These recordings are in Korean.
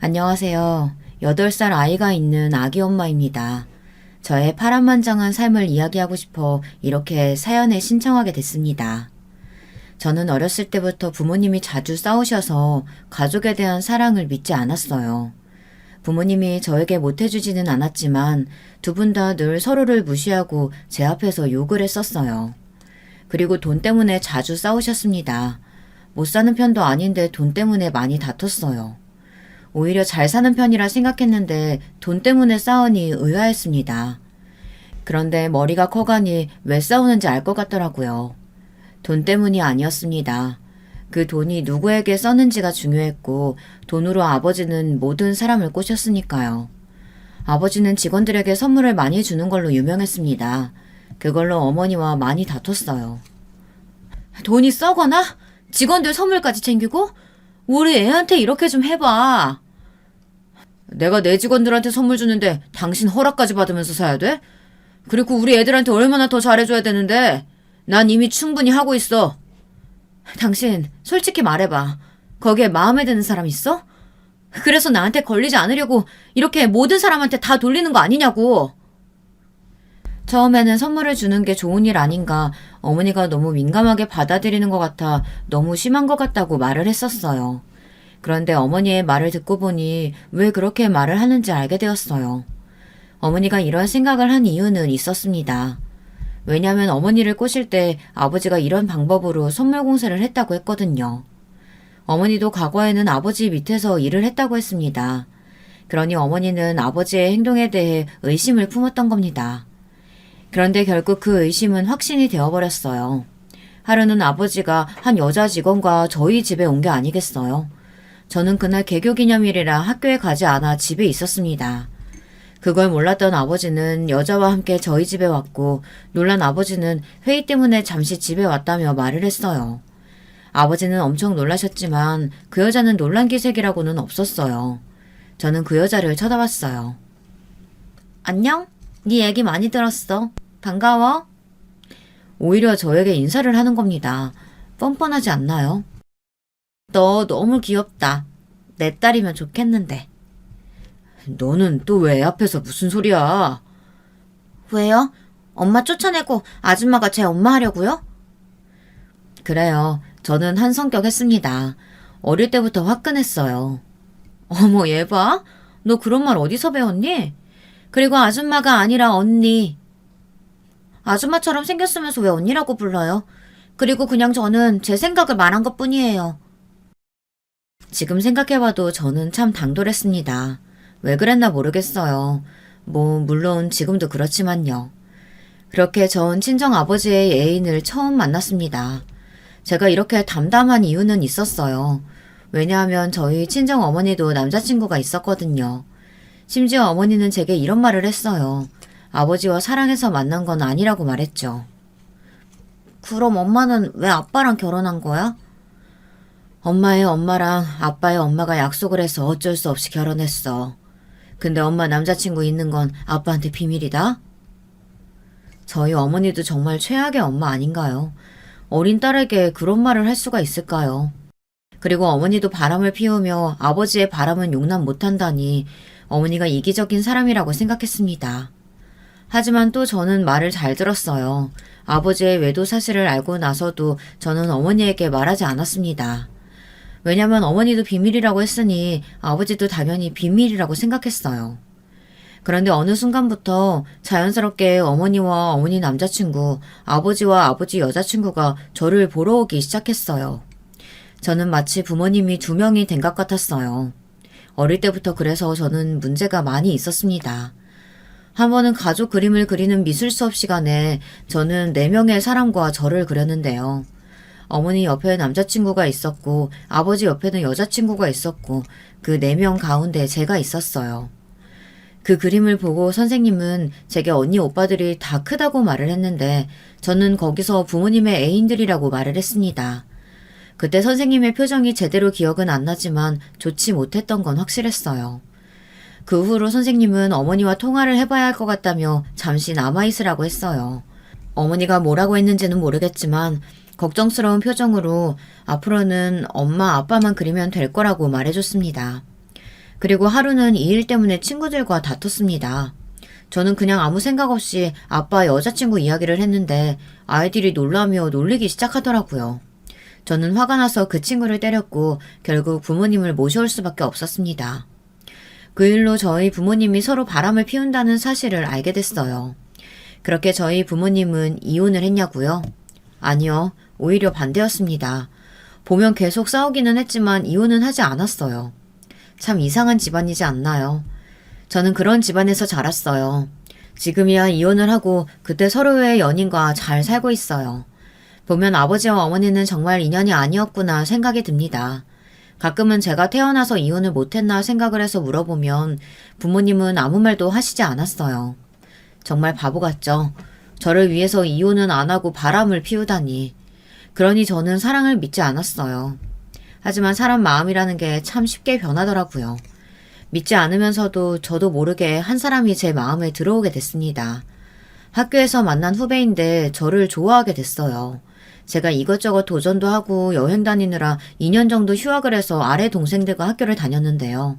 안녕하세요. 8살 아이가 있는 아기 엄마입니다. 저의 파란만장한 삶을 이야기하고 싶어 이렇게 사연에 신청하게 됐습니다. 저는 어렸을 때부터 부모님이 자주 싸우셔서 가족에 대한 사랑을 믿지 않았어요. 부모님이 저에게 못해주지는 않았지만 두 분 다 늘 서로를 무시하고 제 앞에서 욕을 했었어요. 그리고 돈 때문에 자주 싸우셨습니다. 못 사는 편도 아닌데 돈 때문에 많이 다퉜어요. 오히려 잘 사는 편이라 생각했는데 돈 때문에 싸우니 의아했습니다. 그런데 머리가 커가니 왜 싸우는지 알 것 같더라고요. 돈 때문이 아니었습니다. 그 돈이 누구에게 썼는지가 중요했고 돈으로 아버지는 모든 사람을 꼬셨으니까요. 아버지는 직원들에게 선물을 많이 주는 걸로 유명했습니다. 그걸로 어머니와 많이 다퉜어요. 돈이 썩어나? 직원들 선물까지 챙기고? 우리 애한테 이렇게 좀 해봐. 내가 내 직원들한테 선물 주는데 당신 허락까지 받으면서 사야 돼? 그리고 우리 애들한테 얼마나 더 잘해줘야 되는데 난 이미 충분히 하고 있어. 당신 솔직히 말해봐. 거기에 마음에 드는 사람 있어? 그래서 나한테 걸리지 않으려고 이렇게 모든 사람한테 다 돌리는 거 아니냐고. 처음에는 선물을 주는 게 좋은 일 아닌가 어머니가 너무 민감하게 받아들이는 것 같아 너무 심한 것 같다고 말을 했었어요. 그런데 어머니의 말을 듣고 보니 왜 그렇게 말을 하는지 알게 되었어요. 어머니가 이런 생각을 한 이유는 있었습니다. 왜냐하면 어머니를 꼬실 때 아버지가 이런 방법으로 선물 공세를 했다고 했거든요. 어머니도 과거에는 아버지 밑에서 일을 했다고 했습니다. 그러니 어머니는 아버지의 행동에 대해 의심을 품었던 겁니다. 그런데 결국 그 의심은 확신이 되어버렸어요. 하루는 아버지가 한 여자 직원과 저희 집에 온 게 아니겠어요. 저는 그날 개교기념일이라 학교에 가지 않아 집에 있었습니다. 그걸 몰랐던 아버지는 여자와 함께 저희 집에 왔고 놀란 아버지는 회의 때문에 잠시 집에 왔다며 말을 했어요. 아버지는 엄청 놀라셨지만 그 여자는 놀란 기색이라고는 없었어요. 저는 그 여자를 쳐다봤어요. 안녕? 네 얘기 많이 들었어. 반가워. 오히려 저에게 인사를 하는 겁니다. 뻔뻔하지 않나요? 너 너무 귀엽다. 내 딸이면 좋겠는데. 너는 또 왜 앞에서 무슨 소리야? 왜요? 엄마 쫓아내고 아줌마가 제 엄마 하려고요? 그래요. 저는 한 성격 했습니다. 어릴 때부터 화끈했어요. 어머, 얘 봐. 너 그런 말 어디서 배웠니? 그리고 아줌마가 아니라 언니. 아줌마처럼 생겼으면서 왜 언니라고 불러요? 그리고 그냥 저는 제 생각을 말한 것뿐이에요. 지금 생각해봐도 저는 참 당돌했습니다. 왜 그랬나 모르겠어요. 물론 지금도 그렇지만요. 그렇게 전 친정아버지의 애인을 처음 만났습니다. 제가 이렇게 담담한 이유는 있었어요. 왜냐하면 저희 친정어머니도 남자친구가 있었거든요. 심지어 어머니는 제게 이런 말을 했어요. 아버지와 사랑해서 만난 건 아니라고 말했죠. 그럼 엄마는 왜 아빠랑 결혼한 거야? 엄마의 엄마랑 아빠의 엄마가 약속을 해서 어쩔 수 없이 결혼했어. 근데 엄마 남자친구 있는 건 아빠한테 비밀이다? 저희 어머니도 정말 최악의 엄마 아닌가요? 어린 딸에게 그런 말을 할 수가 있을까요? 그리고 어머니도 바람을 피우며 아버지의 바람은 용납 못한다니 어머니가 이기적인 사람이라고 생각했습니다. 하지만 또 저는 말을 잘 들었어요. 아버지의 외도 사실을 알고 나서도 저는 어머니에게 말하지 않았습니다. 왜냐면 어머니도 비밀이라고 했으니 아버지도 당연히 비밀이라고 생각했어요. 그런데 어느 순간부터 자연스럽게 어머니와 어머니 남자친구, 아버지와 아버지 여자친구가 저를 보러 오기 시작했어요. 저는 마치 부모님이 두 명이 된 것 같았어요. 어릴 때부터 그래서 저는 문제가 많이 있었습니다. 한 번은 가족 그림을 그리는 미술 수업 시간에 저는 4명의 사람과 저를 그렸는데요. 어머니 옆에 남자친구가 있었고 아버지 옆에는 여자친구가 있었고 그 4명 가운데 제가 있었어요. 그 그림을 보고 선생님은 제게 언니 오빠들이 다 크다고 말을 했는데 저는 거기서 부모님의 애인들이라고 말을 했습니다. 그때 선생님의 표정이 제대로 기억은 안 나지만 좋지 못했던 건 확실했어요. 그 후로 선생님은 어머니와 통화를 해봐야 할 것 같다며 잠시 남아있으라고 했어요. 어머니가 뭐라고 했는지는 모르겠지만 걱정스러운 표정으로 앞으로는 엄마 아빠만 그리면 될 거라고 말해줬습니다. 그리고 하루는 이 일 때문에 친구들과 다퉜습니다. 저는 그냥 아무 생각 없이 아빠 여자친구 이야기를 했는데 아이들이 놀라며 놀리기 시작하더라고요. 저는 화가 나서 그 친구를 때렸고 결국 부모님을 모셔올 수밖에 없었습니다. 그 일로 저희 부모님이 서로 바람을 피운다는 사실을 알게 됐어요. 그렇게 저희 부모님은 이혼을 했냐고요? 아니요, 오히려 반대였습니다. 보면 계속 싸우기는 했지만 이혼은 하지 않았어요. 참 이상한 집안이지 않나요? 저는 그런 집안에서 자랐어요. 지금이야 이혼을 하고 그때 서로의 연인과 잘 살고 있어요. 보면 아버지와 어머니는 정말 인연이 아니었구나 생각이 듭니다. 가끔은 제가 태어나서 이혼을 못했나 생각을 해서 물어보면 부모님은 아무 말도 하시지 않았어요. 정말 바보 같죠? 저를 위해서 이혼은 안 하고 바람을 피우다니. 그러니 저는 사랑을 믿지 않았어요. 하지만 사람 마음이라는 게 참 쉽게 변하더라고요. 믿지 않으면서도 저도 모르게 한 사람이 제 마음에 들어오게 됐습니다. 학교에서 만난 후배인데 저를 좋아하게 됐어요. 제가 이것저것 도전도 하고 여행 다니느라 2년 정도 휴학을 해서 아래 동생들과 학교를 다녔는데요.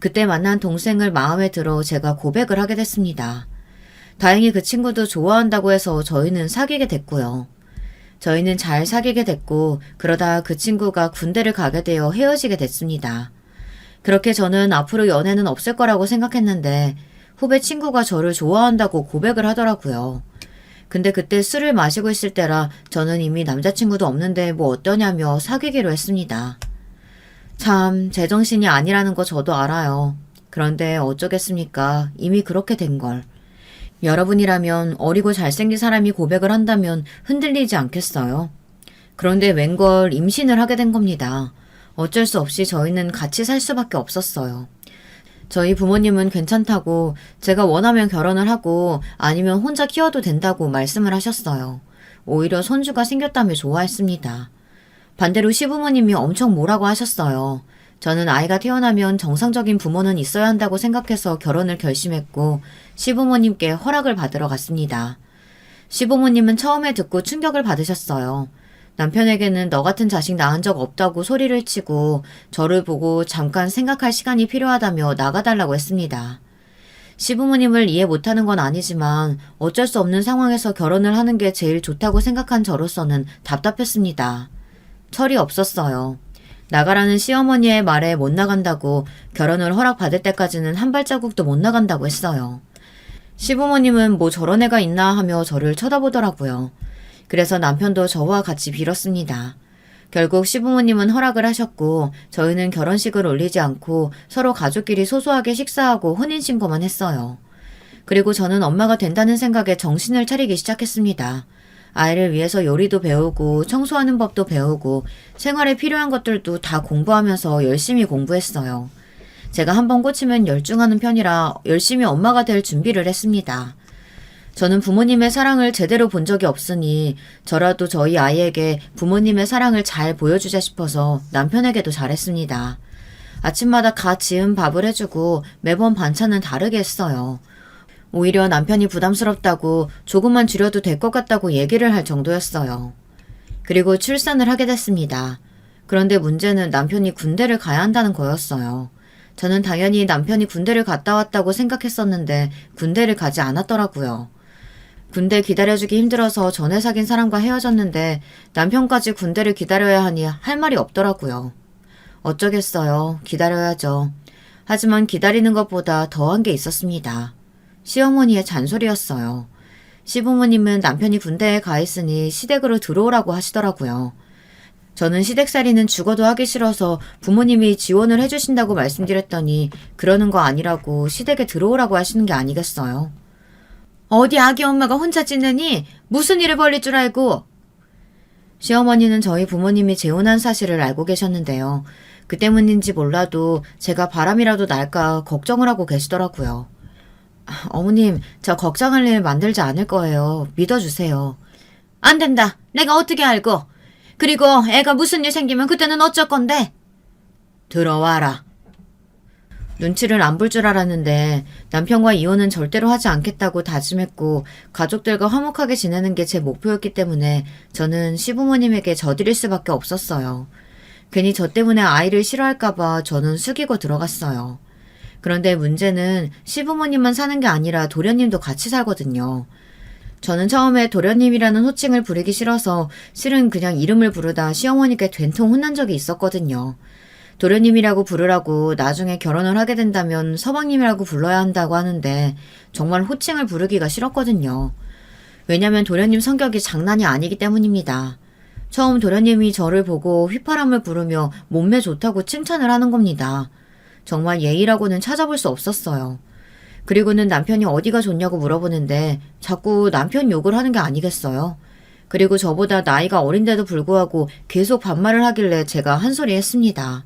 그때 만난 동생을 마음에 들어 제가 고백을 하게 됐습니다. 다행히 그 친구도 좋아한다고 해서 저희는 사귀게 됐고요. 저희는 잘 사귀게 됐고 그러다 그 친구가 군대를 가게 되어 헤어지게 됐습니다. 그렇게 저는 앞으로 연애는 없을 거라고 생각했는데 후배 친구가 저를 좋아한다고 고백을 하더라고요. 근데 그때 술을 마시고 있을 때라 저는 이미 남자친구도 없는데 뭐 어떠냐며 사귀기로 했습니다. 참 제정신이 아니라는 거 저도 알아요. 그런데 어쩌겠습니까? 이미 그렇게 된 걸. 여러분이라면 어리고 잘생긴 사람이 고백을 한다면 흔들리지 않겠어요? 그런데 웬걸 임신을 하게 된 겁니다. 어쩔 수 없이 저희는 같이 살 수밖에 없었어요. 저희 부모님은 괜찮다고 제가 원하면 결혼을 하고 아니면 혼자 키워도 된다고 말씀을 하셨어요. 오히려 손주가 생겼다며 좋아했습니다. 반대로 시부모님이 엄청 뭐라고 하셨어요. 저는 아이가 태어나면 정상적인 부모는 있어야 한다고 생각해서 결혼을 결심했고 시부모님께 허락을 받으러 갔습니다. 시부모님은 처음에 듣고 충격을 받으셨어요. 남편에게는 너 같은 자식 낳은 적 없다고 소리를 치고 저를 보고 잠깐 생각할 시간이 필요하다며 나가달라고 했습니다. 시부모님을 이해 못하는 건 아니지만 어쩔 수 없는 상황에서 결혼을 하는 게 제일 좋다고 생각한 저로서는 답답했습니다. 철이 없었어요. 나가라는 시어머니의 말에 못 나간다고 결혼을 허락받을 때까지는 한 발자국도 못 나간다고 했어요. 시부모님은 뭐 저런 애가 있나 하며 저를 쳐다보더라고요. 그래서 남편도 저와 같이 빌었습니다. 결국 시부모님은 허락을 하셨고 저희는 결혼식을 올리지 않고 서로 가족끼리 소소하게 식사하고 혼인신고만 했어요. 그리고 저는 엄마가 된다는 생각에 정신을 차리기 시작했습니다. 아이를 위해서 요리도 배우고 청소하는 법도 배우고 생활에 필요한 것들도 다 공부하면서 열심히 공부했어요. 제가 한번 꽂히면 열중하는 편이라 열심히 엄마가 될 준비를 했습니다. 저는 부모님의 사랑을 제대로 본 적이 없으니 저라도 저희 아이에게 부모님의 사랑을 잘 보여주자 싶어서 남편에게도 잘했습니다. 아침마다 갓 지은 밥을 해주고 매번 반찬은 다르게 했어요. 오히려 남편이 부담스럽다고 조금만 줄여도 될 것 같다고 얘기를 할 정도였어요. 그리고 출산을 하게 됐습니다. 그런데 문제는 남편이 군대를 가야 한다는 거였어요. 저는 당연히 남편이 군대를 갔다 왔다고 생각했었는데 군대를 가지 않았더라고요. 군대 기다려주기 힘들어서 전에 사귄 사람과 헤어졌는데 남편까지 군대를 기다려야 하니 할 말이 없더라고요. 어쩌겠어요. 기다려야죠. 하지만 기다리는 것보다 더한 게 있었습니다. 시어머니의 잔소리였어요. 시부모님은 남편이 군대에 가 있으니 시댁으로 들어오라고 하시더라고요. 저는 시댁살이는 죽어도 하기 싫어서 부모님이 지원을 해주신다고 말씀드렸더니 그러는 거 아니라고 시댁에 들어오라고 하시는 게 아니겠어요. 어디 아기 엄마가 혼자 찢느니 무슨 일을 벌릴 줄 알고. 시어머니는 저희 부모님이 재혼한 사실을 알고 계셨는데요. 그 때문인지 몰라도 제가 바람이라도 날까 걱정을 하고 계시더라고요. 어머님, 저 걱정할 일 만들지 않을 거예요. 믿어주세요. 안 된다. 내가 어떻게 알고. 그리고 애가 무슨 일 생기면 그때는 어쩔 건데. 들어와라. 눈치를 안 볼 줄 알았는데 남편과 이혼은 절대로 하지 않겠다고 다짐했고 가족들과 화목하게 지내는 게 제 목표였기 때문에 저는 시부모님에게 저드릴 수밖에 없었어요. 괜히 저 때문에 아이를 싫어할까봐 저는 숙이고 들어갔어요. 그런데 문제는 시부모님만 사는 게 아니라 도련님도 같이 살거든요. 저는 처음에 도련님이라는 호칭을 부르기 싫어서 실은 그냥 이름을 부르다 시어머니께 된통 혼난 적이 있었거든요. 도련님이라고 부르라고 나중에 결혼을 하게 된다면 서방님이라고 불러야 한다고 하는데 정말 호칭을 부르기가 싫었거든요. 왜냐면 도련님 성격이 장난이 아니기 때문입니다. 처음 도련님이 저를 보고 휘파람을 부르며 몸매 좋다고 칭찬을 하는 겁니다. 정말 예의라고는 찾아볼 수 없었어요. 그리고는 남편이 어디가 좋냐고 물어보는데 자꾸 남편 욕을 하는 게 아니겠어요. 그리고 저보다 나이가 어린데도 불구하고 계속 반말을 하길래 제가 한 소리 했습니다.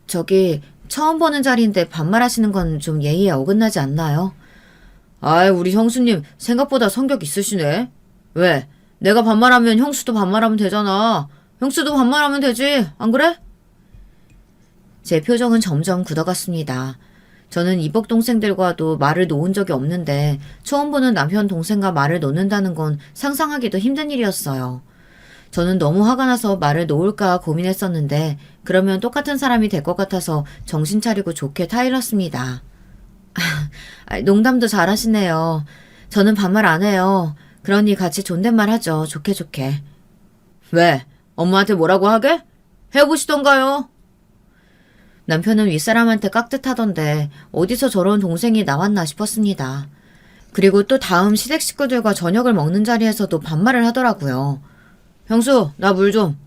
저기 처음 보는 자리인데 반말하시는 건 좀 예의에 어긋나지 않나요? 아이, 우리 형수님 생각보다 성격 있으시네. 왜? 내가 반말하면 형수도 반말하면 되잖아. 형수도 반말하면 되지, 안 그래? 제 표정은 점점 굳어갔습니다. 저는 이복 동생들과도 말을 놓은 적이 없는데 처음 보는 남편 동생과 말을 놓는다는 건 상상하기도 힘든 일이었어요. 저는 너무 화가 나서 말을 놓을까 고민했었는데 그러면 똑같은 사람이 될 것 같아서 정신 차리고 좋게 타일렀습니다. 농담도 잘하시네요. 저는 반말 안 해요. 그러니 같이 존댓말 하죠. 좋게 좋게. 왜? 엄마한테 뭐라고 하게? 해보시던가요? 남편은 윗사람한테 깍듯하던데 어디서 저런 동생이 나왔나 싶었습니다. 그리고 또 다음 시댁 식구들과 저녁을 먹는 자리에서도 반말을 하더라고요. 형수, 나 물 좀.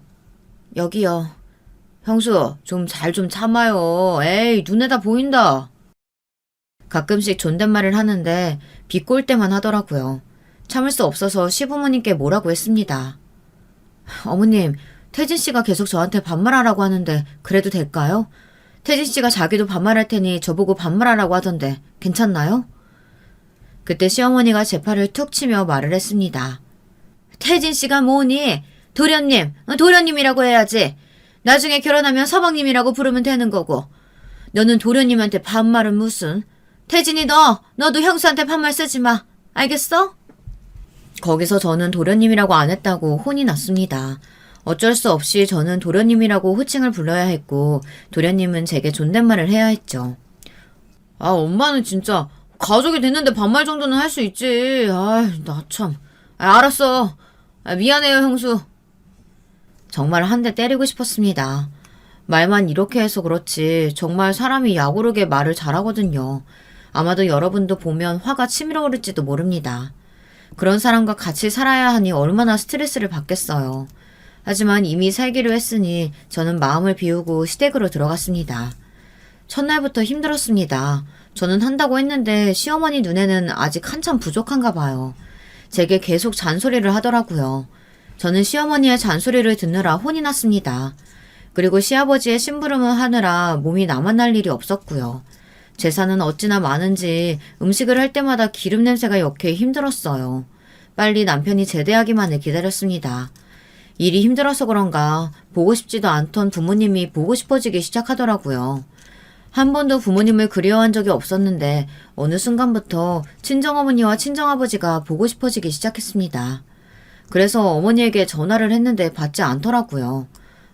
여기요. 형수, 좀 잘 좀 참아요. 에이, 눈에다 보인다. 가끔씩 존댓말을 하는데 비꼴 때만 하더라고요. 참을 수 없어서 시부모님께 뭐라고 했습니다. 어머님, 태진 씨가 계속 저한테 반말하라고 하는데 그래도 될까요? 태진 씨가 자기도 반말할 테니 저보고 반말하라고 하던데 괜찮나요? 그때 시어머니가 제 팔을 툭 치며 말을 했습니다. 태진 씨가 뭐니? 도련님이라고 해야지. 나중에 결혼하면 서방님이라고 부르면 되는 거고. 너는 도련님한테 반말은 무슨. 태진이 너도 형수한테 반말 쓰지 마. 알겠어? 거기서 저는 도련님이라고 안 했다고 혼이 났습니다. 어쩔 수 없이 저는 도련님이라고 호칭을 불러야 했고 도련님은 제게 존댓말을 해야 했죠. 아, 엄마는 진짜 가족이 됐는데 반말 정도는 할 수 있지. 나 참. 알았어. 미안해요, 형수. 정말 한 대 때리고 싶었습니다. 말만 이렇게 해서 그렇지 정말 사람이 야구르게 말을 잘하거든요. 아마도 여러분도 보면 화가 치밀어 오를지도 모릅니다. 그런 사람과 같이 살아야 하니 얼마나 스트레스를 받겠어요. 하지만 이미 살기로 했으니 저는 마음을 비우고 시댁으로 들어갔습니다. 첫날부터 힘들었습니다. 저는 한다고 했는데 시어머니 눈에는 아직 한참 부족한가 봐요. 제게 계속 잔소리를 하더라고요. 저는 시어머니의 잔소리를 듣느라 혼이 났습니다. 그리고 시아버지의 심부름을 하느라 몸이 남아날 일이 없었고요. 재산은 어찌나 많은지 음식을 할 때마다 기름 냄새가 역해 힘들었어요. 빨리 남편이 제대하기만을 기다렸습니다. 일이 힘들어서 그런가 보고 싶지도 않던 부모님이 보고 싶어지기 시작하더라고요. 한 번도 부모님을 그리워한 적이 없었는데 어느 순간부터 친정어머니와 친정아버지가 보고 싶어지기 시작했습니다. 그래서 어머니에게 전화를 했는데 받지 않더라고요.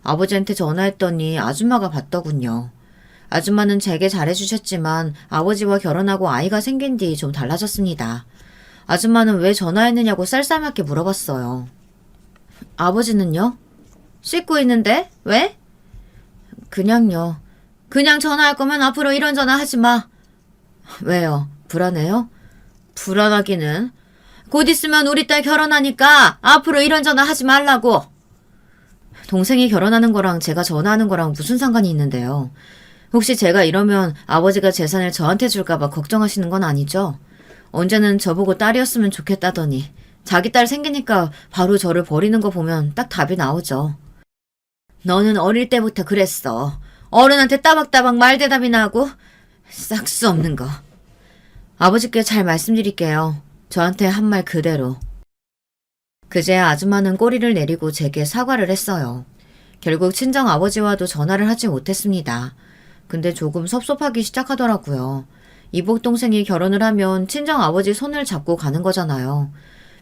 아버지한테 전화했더니 아줌마가 받더군요. 아줌마는 제게 잘해주셨지만 아버지와 결혼하고 아이가 생긴 뒤 좀 달라졌습니다. 아줌마는 왜 전화했느냐고 쌀쌀맞게 물어봤어요. 아버지는요? 씻고 있는데? 왜? 그냥요. 그냥 전화할 거면 앞으로 이런 전화 하지 마. 왜요? 불안해요? 불안하기는. 곧 있으면 우리 딸 결혼하니까 앞으로 이런 전화 하지 말라고. 동생이 결혼하는 거랑 제가 전화하는 거랑 무슨 상관이 있는데요. 혹시 제가 이러면 아버지가 재산을 저한테 줄까봐 걱정하시는 건 아니죠? 언제는 저보고 딸이었으면 좋겠다더니 자기 딸 생기니까 바로 저를 버리는 거 보면 딱 답이 나오죠. 너는 어릴 때부터 그랬어. 어른한테 따박따박 말대답이나 하고 싹 수 없는 거. 아버지께 잘 말씀드릴게요. 저한테 한 말 그대로. 그제 아줌마는 꼬리를 내리고 제게 사과를 했어요. 결국 친정아버지와도 전화를 하지 못했습니다. 근데 조금 섭섭하기 시작하더라고요. 이복 동생이 결혼을 하면 친정아버지 손을 잡고 가는 거잖아요.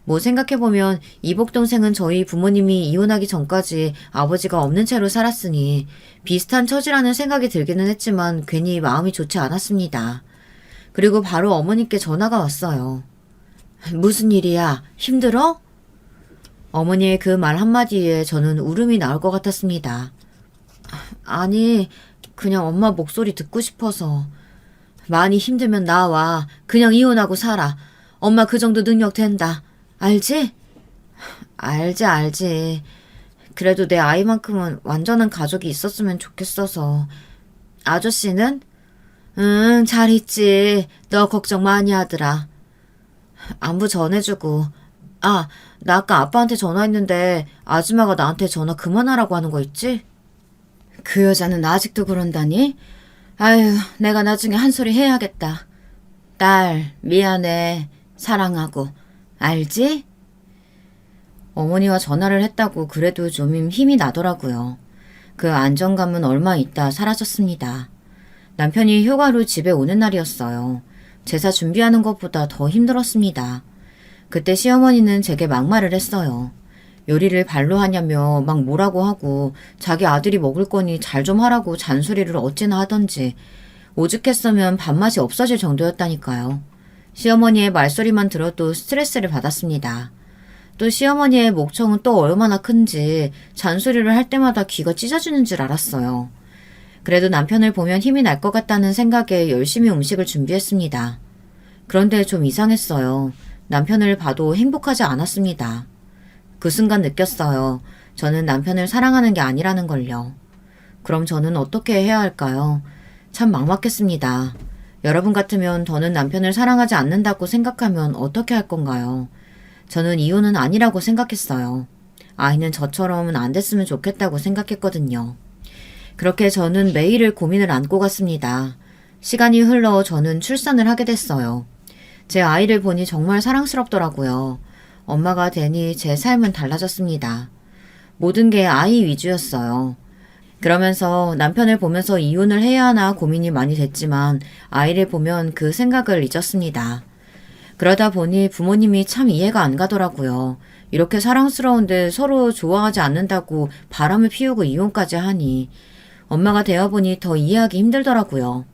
뭐 생각해보면 이복 동생은 저희 부모님이 이혼하기 전까지 아버지가 없는 채로 살았으니 비슷한 처지라는 생각이 들기는 했지만 괜히 마음이 좋지 않았습니다. 그리고 바로 어머니께 전화가 왔어요. 무슨 일이야? 힘들어? 어머니의 그 말 한마디에 저는 울음이 나올 것 같았습니다. 아니, 그냥 엄마 목소리 듣고 싶어서. 많이 힘들면 나와. 그냥 이혼하고 살아. 엄마 그 정도 능력 된다. 알지? 알지. 그래도 내 아이만큼은 완전한 가족이 있었으면 좋겠어서. 아저씨는? 응, 잘 있지. 너 걱정 많이 하더라. 안부 전해주고. 아, 나 아까 아빠한테 전화했는데 아줌마가 나한테 전화 그만하라고 하는 거 있지? 그 여자는 아직도 그런다니? 아유, 내가 나중에 한 소리 해야겠다. 딸, 미안해. 사랑하고. 알지? 어머니와 전화를 했다고 그래도 좀 힘이 나더라고요. 그 안정감은 얼마 있다 사라졌습니다. 남편이 휴가로 집에 오는 날이었어요. 제사 준비하는 것보다 더 힘들었습니다. 그때 시어머니는 제게 막말을 했어요. 요리를 발로 하냐며 막 뭐라고 하고 자기 아들이 먹을 거니 잘 좀 하라고 잔소리를 어찌나 하던지 오죽했으면 밥맛이 없어질 정도였다니까요. 시어머니의 말소리만 들어도 스트레스를 받았습니다. 또 시어머니의 목청은 또 얼마나 큰지 잔소리를 할 때마다 귀가 찢어지는 줄 알았어요. 그래도 남편을 보면 힘이 날 것 같다는 생각에 열심히 음식을 준비했습니다. 그런데 좀 이상했어요. 남편을 봐도 행복하지 않았습니다. 그 순간 느꼈어요. 저는 남편을 사랑하는 게 아니라는 걸요. 그럼 저는 어떻게 해야 할까요? 참 막막했습니다. 여러분 같으면 더는 남편을 사랑하지 않는다고 생각하면 어떻게 할 건가요? 저는 이혼은 아니라고 생각했어요. 아이는 저처럼은 안 됐으면 좋겠다고 생각했거든요. 그렇게 저는 매일을 고민을 안고 갔습니다. 시간이 흘러 저는 출산을 하게 됐어요. 제 아이를 보니 정말 사랑스럽더라고요. 엄마가 되니 제 삶은 달라졌습니다. 모든 게 아이 위주였어요. 그러면서 남편을 보면서 이혼을 해야 하나 고민이 많이 됐지만 아이를 보면 그 생각을 잊었습니다. 그러다 보니 부모님이 참 이해가 안 가더라고요. 이렇게 사랑스러운데 서로 좋아하지 않는다고 바람을 피우고 이혼까지 하니 엄마가 되어보니 더 이해하기 힘들더라고요.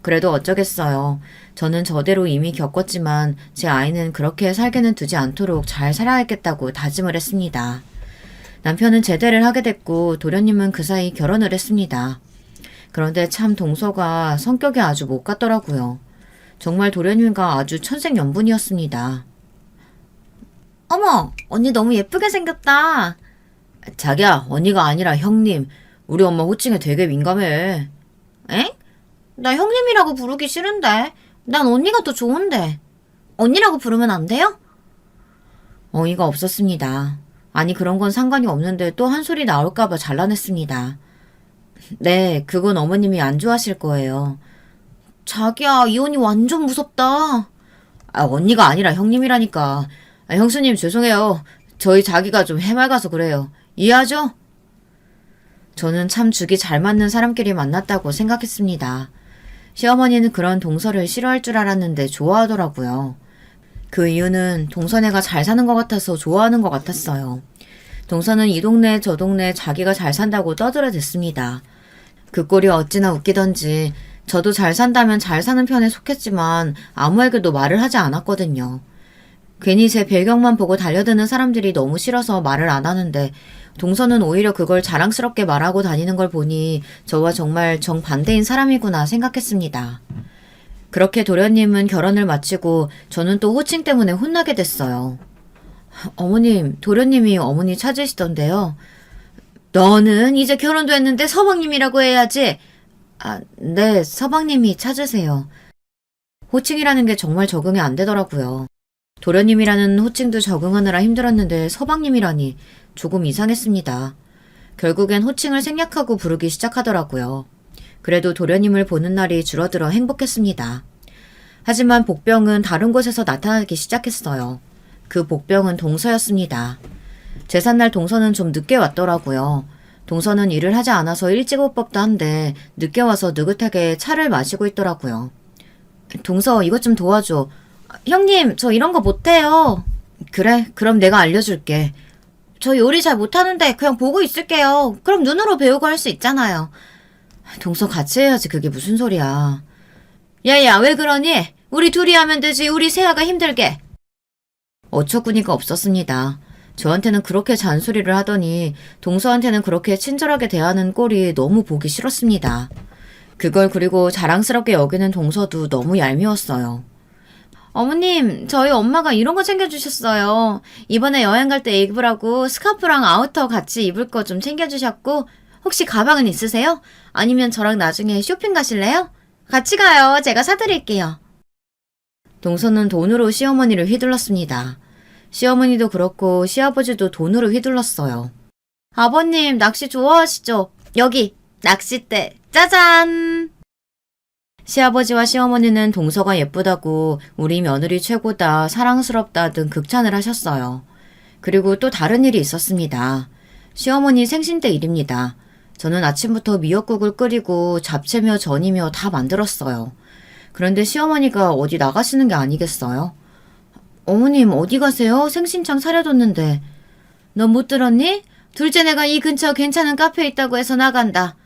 그래도 어쩌겠어요. 저는 저대로 이미 겪었지만 제 아이는 그렇게 살게는 두지 않도록 잘 살아야겠다고 다짐을 했습니다. 남편은 제대를 하게 됐고 도련님은 그 사이 결혼을 했습니다. 그런데 참 동서가 성격이 아주 못 같더라고요. 정말 도련님과 아주 천생연분이었습니다. 어머, 언니 너무 예쁘게 생겼다. 자기야, 언니가 아니라 형님. 우리 엄마 호칭에 되게 민감해. 엥? 나 형님이라고 부르기 싫은데. 난 언니가 더 좋은데. 언니라고 부르면 안 돼요? 어이가 없었습니다. 아니 그런 건 상관이 없는데 또 한 소리 나올까봐 잘라냈습니다. 네, 그건 어머님이 안 좋아하실 거예요. 자기야, 이혼이 완전 무섭다. 언니가 아니라 형님이라니까. 형수님 죄송해요. 저희 자기가 좀 해맑아서 그래요. 이해하죠? 저는 참 죽이 잘 맞는 사람끼리 만났다고 생각했습니다. 시어머니는 그런 동서를 싫어할 줄 알았는데 좋아하더라고요. 그 이유는 동서네가 잘 사는 것 같아서 좋아하는 것 같았어요. 동서는 이 동네 저 동네 자기가 잘 산다고 떠들어댔습니다. 그 꼴이 어찌나 웃기던지 저도 잘 산다면 잘 사는 편에 속했지만 아무에게도 말을 하지 않았거든요. 괜히 제 배경만 보고 달려드는 사람들이 너무 싫어서 말을 안 하는데 동서는 오히려 그걸 자랑스럽게 말하고 다니는 걸 보니 저와 정말 정반대인 사람이구나 생각했습니다. 그렇게 도련님은 결혼을 마치고 저는 또 호칭 때문에 혼나게 됐어요. 어머님, 도련님이 어머니 찾으시던데요. 너는 이제 결혼도 했는데 서방님이라고 해야지. 네, 서방님이 찾으세요. 호칭이라는 게 정말 적응이 안 되더라고요. 도련님이라는 호칭도 적응하느라 힘들었는데 서방님이라니 조금 이상했습니다. 결국엔 호칭을 생략하고 부르기 시작하더라고요. 그래도 도련님을 보는 날이 줄어들어 행복했습니다. 하지만 복병은 다른 곳에서 나타나기 시작했어요. 그 복병은 동서였습니다. 제삿날 동서는 좀 늦게 왔더라고요. 동서는 일을 하지 않아서 일찍 올 법도 한데 늦게 와서 느긋하게 차를 마시고 있더라고요. 동서, 이것 좀 도와줘. 형님, 저 이런 거 못해요. 그래, 그럼 내가 알려줄게. 저 요리 잘 못하는데 그냥 보고 있을게요. 그럼 눈으로 배우고 할 수 있잖아요. 동서 같이 해야지 그게 무슨 소리야. 야야, 왜 그러니? 우리 둘이 하면 되지. 우리 세아가 힘들게. 어처구니가 없었습니다. 저한테는 그렇게 잔소리를 하더니 동서한테는 그렇게 친절하게 대하는 꼴이 너무 보기 싫었습니다. 그걸 그리고 자랑스럽게 여기는 동서도 너무 얄미웠어요. 어머님, 저희 엄마가 이런 거 챙겨주셨어요. 이번에 여행 갈 때 입으라고 스카프랑 아우터 같이 입을 거 좀 챙겨주셨고, 혹시 가방은 있으세요? 아니면 저랑 나중에 쇼핑 가실래요? 같이 가요. 제가 사드릴게요. 동서는 돈으로 시어머니를 휘둘렀습니다. 시어머니도 그렇고 시아버지도 돈으로 휘둘렀어요. 아버님, 낚시 좋아하시죠? 여기, 낚싯대, 짜잔! 시아버지와 시어머니는 동서가 예쁘다고 우리 며느리 최고다, 사랑스럽다 등 극찬을 하셨어요. 그리고 또 다른 일이 있었습니다. 시어머니 생신 때 일입니다. 저는 아침부터 미역국을 끓이고 잡채며 전이며 다 만들었어요. 그런데 시어머니가 어디 나가시는 게 아니겠어요? 어머님 어디 가세요? 생신창 차려뒀는데. 너 못 들었니? 둘째 내가 이 근처 괜찮은 카페에 있다고 해서 나간다.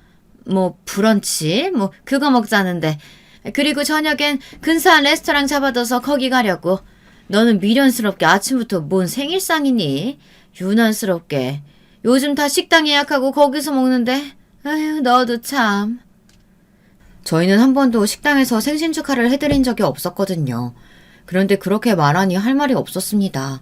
뭐 브런치? 뭐 그거 먹자는데. 그리고 저녁엔 근사한 레스토랑 잡아둬서 거기 가려고. 너는 미련스럽게 아침부터 뭔 생일상이니? 유난스럽게. 요즘 다 식당 예약하고 거기서 먹는데. 아휴, 너도 참. 저희는 한 번도 식당에서 생신 축하를 해드린 적이 없었거든요. 그런데 그렇게 말하니 할 말이 없었습니다.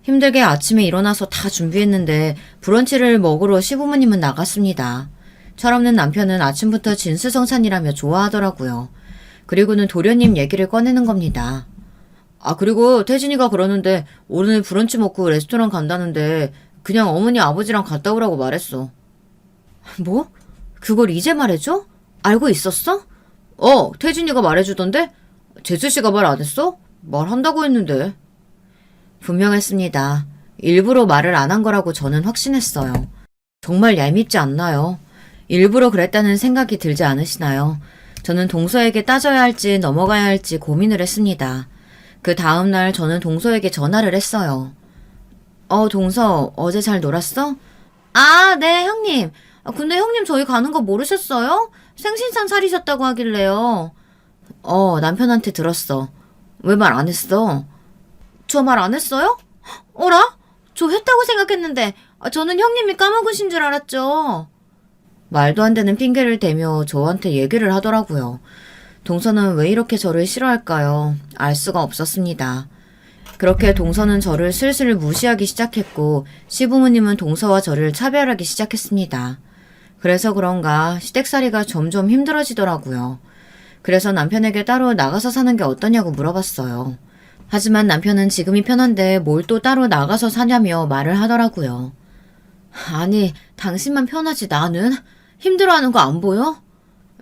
힘들게 아침에 일어나서 다 준비했는데 브런치를 먹으러 시부모님은 나갔습니다. 철없는 남편은 아침부터 진수성찬이라며 좋아하더라고요. 그리고는 도련님 얘기를 꺼내는 겁니다. 아, 그리고 태진이가 그러는데 오늘 브런치 먹고 레스토랑 간다는데 그냥 어머니 아버지랑 갔다 오라고 말했어. 뭐? 그걸 이제 말해줘? 알고 있었어? 태진이가 말해주던데? 재수씨가 말 안 했어? 말한다고 했는데. 분명했습니다. 일부러 말을 안 한 거라고 저는 확신했어요. 정말 얄밉지 않나요? 일부러 그랬다는 생각이 들지 않으시나요? 저는 동서에게 따져야 할지 넘어가야 할지 고민을 했습니다. 그 다음날 저는 동서에게 전화를 했어요. 동서, 어제 잘 놀았어? 아, 네, 형님. 근데 형님 저희 가는 거 모르셨어요? 생신상 차리셨다고 하길래요. 남편한테 들었어. 왜 말 안 했어? 저 말 안 했어요? 어라? 저 했다고 생각했는데 저는 형님이 까먹으신 줄 알았죠. 말도 안 되는 핑계를 대며 저한테 얘기를 하더라고요. 동서는 왜 이렇게 저를 싫어할까요? 알 수가 없었습니다. 그렇게 동서는 저를 슬슬 무시하기 시작했고 시부모님은 동서와 저를 차별하기 시작했습니다. 그래서 그런가 시댁살이가 점점 힘들어지더라고요. 그래서 남편에게 따로 나가서 사는 게 어떠냐고 물어봤어요. 하지만 남편은 지금이 편한데 뭘 또 따로 나가서 사냐며 말을 하더라고요. 아니, 당신만 편하지 나는? 힘들어하는 거 안 보여?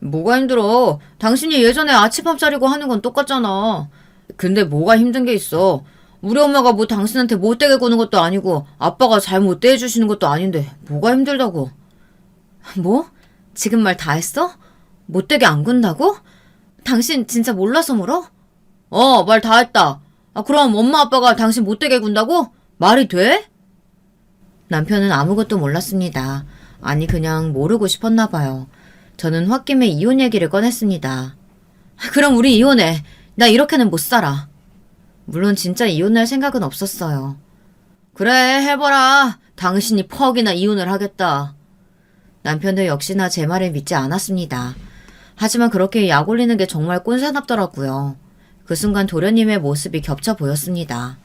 뭐가 힘들어? 당신이 예전에 아침밥 차리고 하는 건 똑같잖아. 근데 뭐가 힘든 게 있어? 우리 엄마가 뭐 당신한테 못되게 구는 것도 아니고 아빠가 잘 못 대해주시는 것도 아닌데 뭐가 힘들다고? 뭐? 지금 말 다 했어? 못되게 안 군다고? 당신 진짜 몰라서 물어? 말 다 했다. 그럼 엄마 아빠가 당신 못되게 군다고? 말이 돼? 남편은 아무것도 몰랐습니다. 아니 그냥 모르고 싶었나 봐요. 저는 홧김에 이혼 얘기를 꺼냈습니다. 그럼 우리 이혼해. 나 이렇게는 못 살아. 물론 진짜 이혼할 생각은 없었어요. 그래, 해봐라. 당신이 퍽이나 이혼을 하겠다. 남편도 역시나 제 말을 믿지 않았습니다. 하지만 그렇게 약 올리는 게 정말 꼰사납더라고요. 그 순간 도련님의 모습이 겹쳐 보였습니다.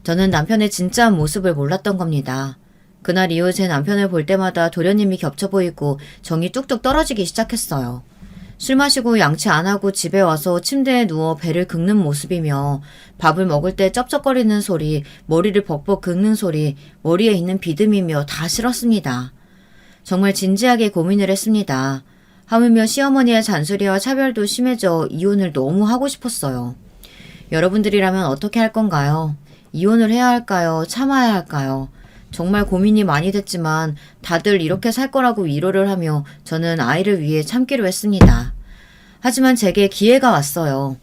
저는 남편의 진짜 모습을 몰랐던 겁니다. 그날 이후 제 남편을 볼 때마다 도련님이 겹쳐 보이고 정이 뚝뚝 떨어지기 시작했어요. 술 마시고 양치 안 하고 집에 와서 침대에 누워 배를 긁는 모습이며 밥을 먹을 때 쩝쩝거리는 소리, 머리를 벅벅 긁는 소리, 머리에 있는 비듬이며 다 싫었습니다. 정말 진지하게 고민을 했습니다. 하물며 시어머니의 잔소리와 차별도 심해져 이혼을 너무 하고 싶었어요. 여러분들이라면 어떻게 할 건가요? 이혼을 해야 할까요? 참아야 할까요? 정말 고민이 많이 됐지만 다들 이렇게 살 거라고 위로를 하며 저는 아이를 위해 참기로 했습니다. 하지만 제게 기회가 왔어요.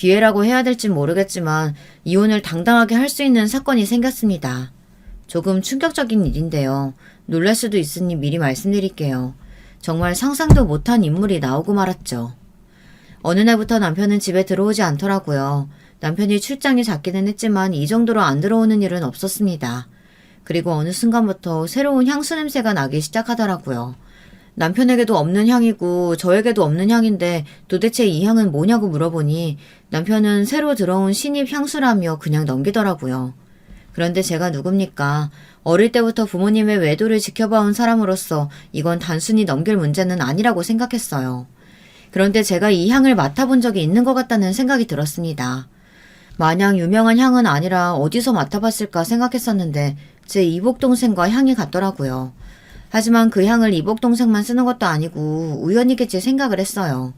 기회라고 해야 될진 모르겠지만 이혼을 당당하게 할 수 있는 사건이 생겼습니다. 조금 충격적인 일인데요. 놀랄 수도 있으니 미리 말씀드릴게요. 정말 상상도 못한 인물이 나오고 말았죠. 어느 날부터 남편은 집에 들어오지 않더라고요. 남편이 출장이 잦기는 했지만 이 정도로 안 들어오는 일은 없었습니다. 그리고 어느 순간부터 새로운 향수 냄새가 나기 시작하더라고요. 남편에게도 없는 향이고 저에게도 없는 향인데 도대체 이 향은 뭐냐고 물어보니 남편은 새로 들어온 신입 향수라며 그냥 넘기더라고요. 그런데 제가 누굽니까? 어릴 때부터 부모님의 외도를 지켜봐온 사람으로서 이건 단순히 넘길 문제는 아니라고 생각했어요. 그런데 제가 이 향을 맡아본 적이 있는 것 같다는 생각이 들었습니다. 마냥 유명한 향은 아니라 어디서 맡아봤을까 생각했었는데 제 이복동생과 향이 같더라고요. 하지만 그 향을 이복동생만 쓰는 것도 아니고 우연이겠지 생각을 했어요.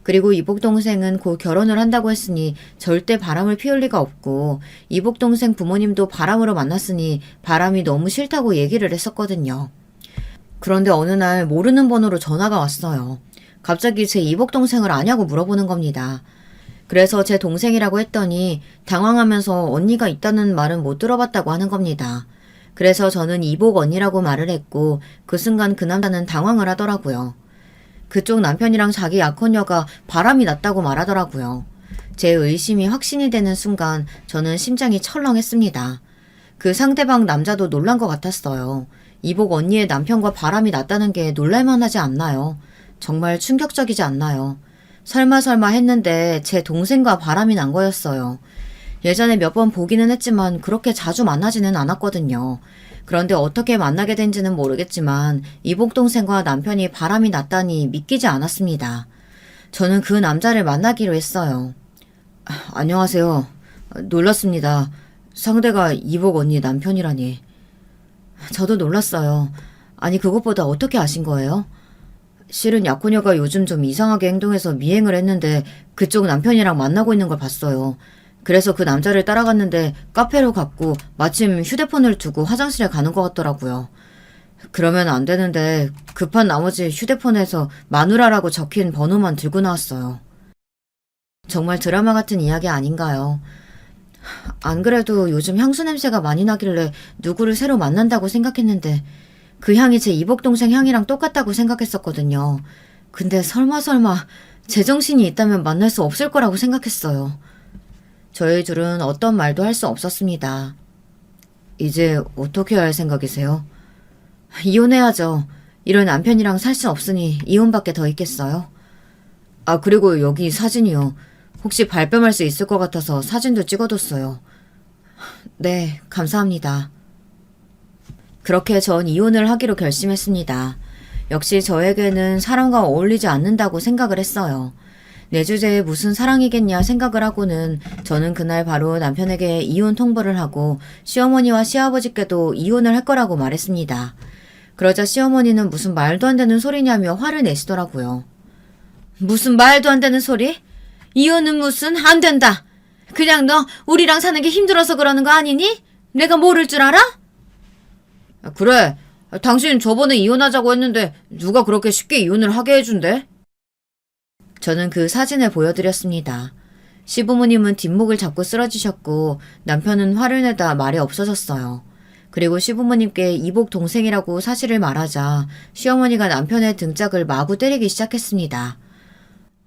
그리고 이복동생은 곧 결혼을 한다고 했으니 절대 바람을 피울 리가 없고 이복동생 부모님도 바람으로 만났으니 바람이 너무 싫다고 얘기를 했었거든요. 그런데 어느 날 모르는 번호로 전화가 왔어요. 갑자기 제 이복동생을 아냐고 물어보는 겁니다. 그래서 제 동생이라고 했더니 당황하면서 언니가 있다는 말은 못 들어봤다고 하는 겁니다. 그래서 저는 이복 언니라고 말을 했고 그 순간 그 남자는 당황을 하더라고요. 그쪽 남편이랑 자기 약혼녀가 바람이 났다고 말하더라고요. 제 의심이 확신이 되는 순간 저는 심장이 철렁했습니다. 그 상대방 남자도 놀란 것 같았어요. 이복 언니의 남편과 바람이 났다는 게 놀랄만하지 않나요? 정말 충격적이지 않나요? 설마 했는데 제 동생과 바람이 난 거였어요. 예전에 몇 번 보기는 했지만 그렇게 자주 만나지는 않았거든요. 그런데 어떻게 만나게 된지는 모르겠지만 이복 동생과 남편이 바람이 났다니 믿기지 않았습니다. 저는 그 남자를 만나기로 했어요. 안녕하세요. 놀랐습니다. 상대가 이복 언니 남편이라니. 저도 놀랐어요. 아니 그것보다 어떻게 아신 거예요? 실은 약혼녀가 요즘 좀 이상하게 행동해서 미행을 했는데 그쪽 남편이랑 만나고 있는 걸 봤어요. 그래서 그 남자를 따라갔는데 카페로 갔고 마침 휴대폰을 두고 화장실에 가는 것 같더라고요. 그러면 안 되는데 급한 나머지 휴대폰에서 마누라라고 적힌 번호만 들고 나왔어요. 정말 드라마 같은 이야기 아닌가요? 안 그래도 요즘 향수 냄새가 많이 나길래 누구를 새로 만난다고 생각했는데 그 향이 제 이복동생 향이랑 똑같다고 생각했었거든요. 근데 설마 제정신이 있다면 만날 수 없을 거라고 생각했어요. 저희 둘은 어떤 말도 할 수 없었습니다. 이제 어떻게 할 생각이세요? 이혼해야죠. 이런 남편이랑 살 수 없으니 이혼밖에 더 있겠어요? 아 그리고 여기 사진이요. 혹시 발뺌할 수 있을 것 같아서 사진도 찍어뒀어요. 네, 감사합니다. 그렇게 전 이혼을 하기로 결심했습니다. 역시 저에게는 사람과 어울리지 않는다고 생각을 했어요. 내 주제에 무슨 사랑이겠냐 생각을 하고는 저는 그날 바로 남편에게 이혼 통보를 하고 시어머니와 시아버지께도 이혼을 할 거라고 말했습니다. 그러자 시어머니는 무슨 말도 안 되는 소리냐며 화를 내시더라고요. 무슨 말도 안 되는 소리? 이혼은 무슨 안 된다. 그냥 너 우리랑 사는 게 힘들어서 그러는 거 아니니? 내가 모를 줄 알아? 그래. 당신 저번에 이혼하자고 했는데 누가 그렇게 쉽게 이혼을 하게 해준대? 저는 그 사진을 보여드렸습니다. 시부모님은 뒷목을 잡고 쓰러지셨고 남편은 화를 내다 말이 없어졌어요. 그리고 시부모님께 이복 동생이라고 사실을 말하자 시어머니가 남편의 등짝을 마구 때리기 시작했습니다.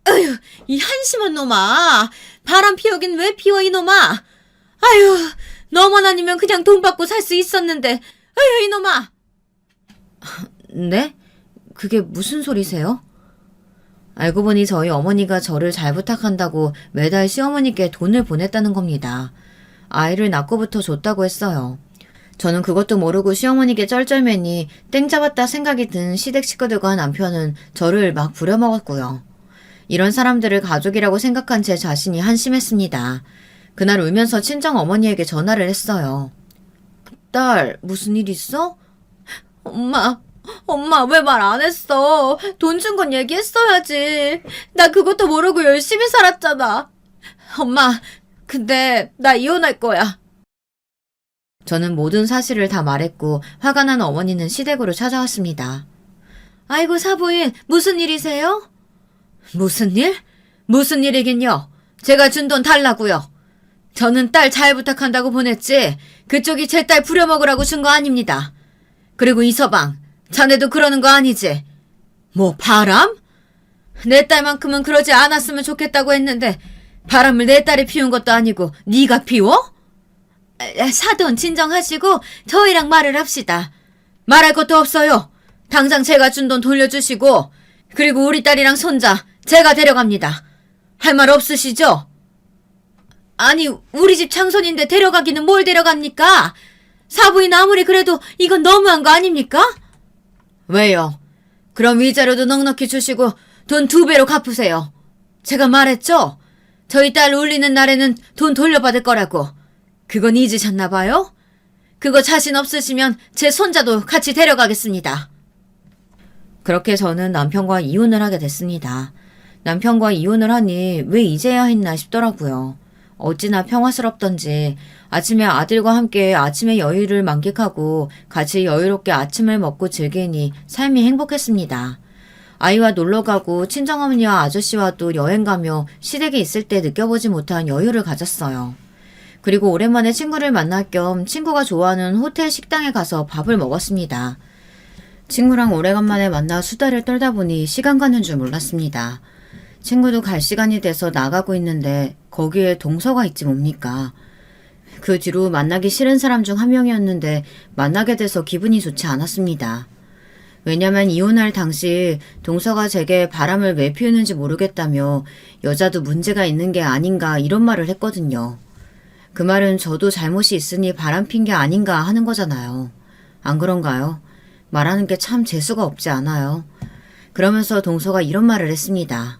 아휴, 이 한심한 놈아. 바람 피우긴 왜 피워 이놈아. 아휴, 너만 아니면 그냥 돈 받고 살 수 있었는데. 아휴, 이놈아. 네? 그게 무슨 소리세요? 알고 보니 저희 어머니가 저를 잘 부탁한다고 매달 시어머니께 돈을 보냈다는 겁니다. 아이를 낳고부터 줬다고 했어요. 저는 그것도 모르고 시어머니께 쩔쩔매니 땡 잡았다 생각이 든 시댁 식구들과 남편은 저를 막 부려먹었고요. 이런 사람들을 가족이라고 생각한 제 자신이 한심했습니다. 그날 울면서 친정 어머니에게 전화를 했어요. 딸, 무슨 일 있어? 엄마 왜 말 안 했어? 돈 준 건 얘기했어야지. 나 그것도 모르고 열심히 살았잖아. 엄마, 근데 나 이혼할 거야. 저는 모든 사실을 다 말했고 화가 난 어머니는 시댁으로 찾아왔습니다. 아이고 사부인, 무슨 일이세요? 무슨 일? 무슨 일이긴요? 제가 준 돈 달라고요. 저는 딸 잘 부탁한다고 보냈지 그쪽이 제 딸 부려먹으라고 준 거 아닙니다. 그리고 이서방, 자네도 그러는 거 아니지? 뭐 바람? 내 딸만큼은 그러지 않았으면 좋겠다고 했는데 바람을 내 딸이 피운 것도 아니고 네가 피워? 사돈 진정하시고 저희랑 말을 합시다. 말할 것도 없어요. 당장 제가 준 돈 돌려주시고 그리고 우리 딸이랑 손자 제가 데려갑니다. 할 말 없으시죠? 아니 우리 집 장손인데 데려가기는 뭘 데려갑니까? 사부인 아무리 그래도 이건 너무한 거 아닙니까? 왜요? 그럼 위자료도 넉넉히 주시고 돈 2배로 갚으세요. 제가 말했죠? 저희 딸 울리는 날에는 돈 돌려받을 거라고. 그건 잊으셨나 봐요? 그거 자신 없으시면 제 손자도 같이 데려가겠습니다. 그렇게 저는 남편과 이혼을 하게 됐습니다. 남편과 이혼을 하니 왜 이제야 했나 싶더라고요. 어찌나 평화스럽던지 아침에 아들과 함께 아침의 여유를 만끽하고 같이 여유롭게 아침을 먹고 즐기니 삶이 행복했습니다. 아이와 놀러가고 친정어머니와 아저씨와도 여행가며 시댁에 있을 때 느껴보지 못한 여유를 가졌어요. 그리고 오랜만에 친구를 만날 겸 친구가 좋아하는 호텔 식당에 가서 밥을 먹었습니다. 친구랑 오래간만에 만나 수다를 떨다 보니 시간 가는 줄 몰랐습니다. 친구도 갈 시간이 돼서 나가고 있는데 거기에 동서가 있지 뭡니까. 그 뒤로 만나기 싫은 사람 중 한 명이었는데 만나게 돼서 기분이 좋지 않았습니다. 왜냐면 이혼할 당시 동서가 제게 바람을 왜 피우는지 모르겠다며 여자도 문제가 있는 게 아닌가 이런 말을 했거든요. 그 말은 저도 잘못이 있으니 바람 핀 게 아닌가 하는 거잖아요. 안 그런가요? 말하는 게 참 재수가 없지 않아요. 그러면서 동서가 이런 말을 했습니다.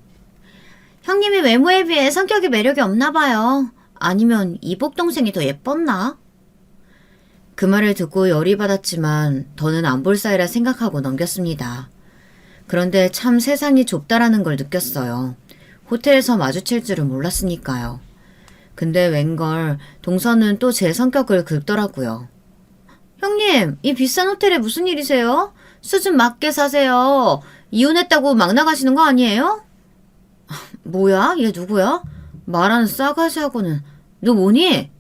형님이 외모에 비해 성격이 매력이 없나 봐요. 아니면 이복 동생이 더 예뻤나? 그 말을 듣고 열이 받았지만 더는 안 볼 사이라 생각하고 넘겼습니다. 그런데 참 세상이 좁다라는 걸 느꼈어요. 호텔에서 마주칠 줄은 몰랐으니까요. 근데 웬걸 동서는 또 제 성격을 긁더라고요. 형님, 이 비싼 호텔에 무슨 일이세요? 수준 맞게 사세요. 이혼했다고 막 나가시는 거 아니에요? 뭐야? 얘 누구야? 말하는 싸가지하고는. 너 뭐니?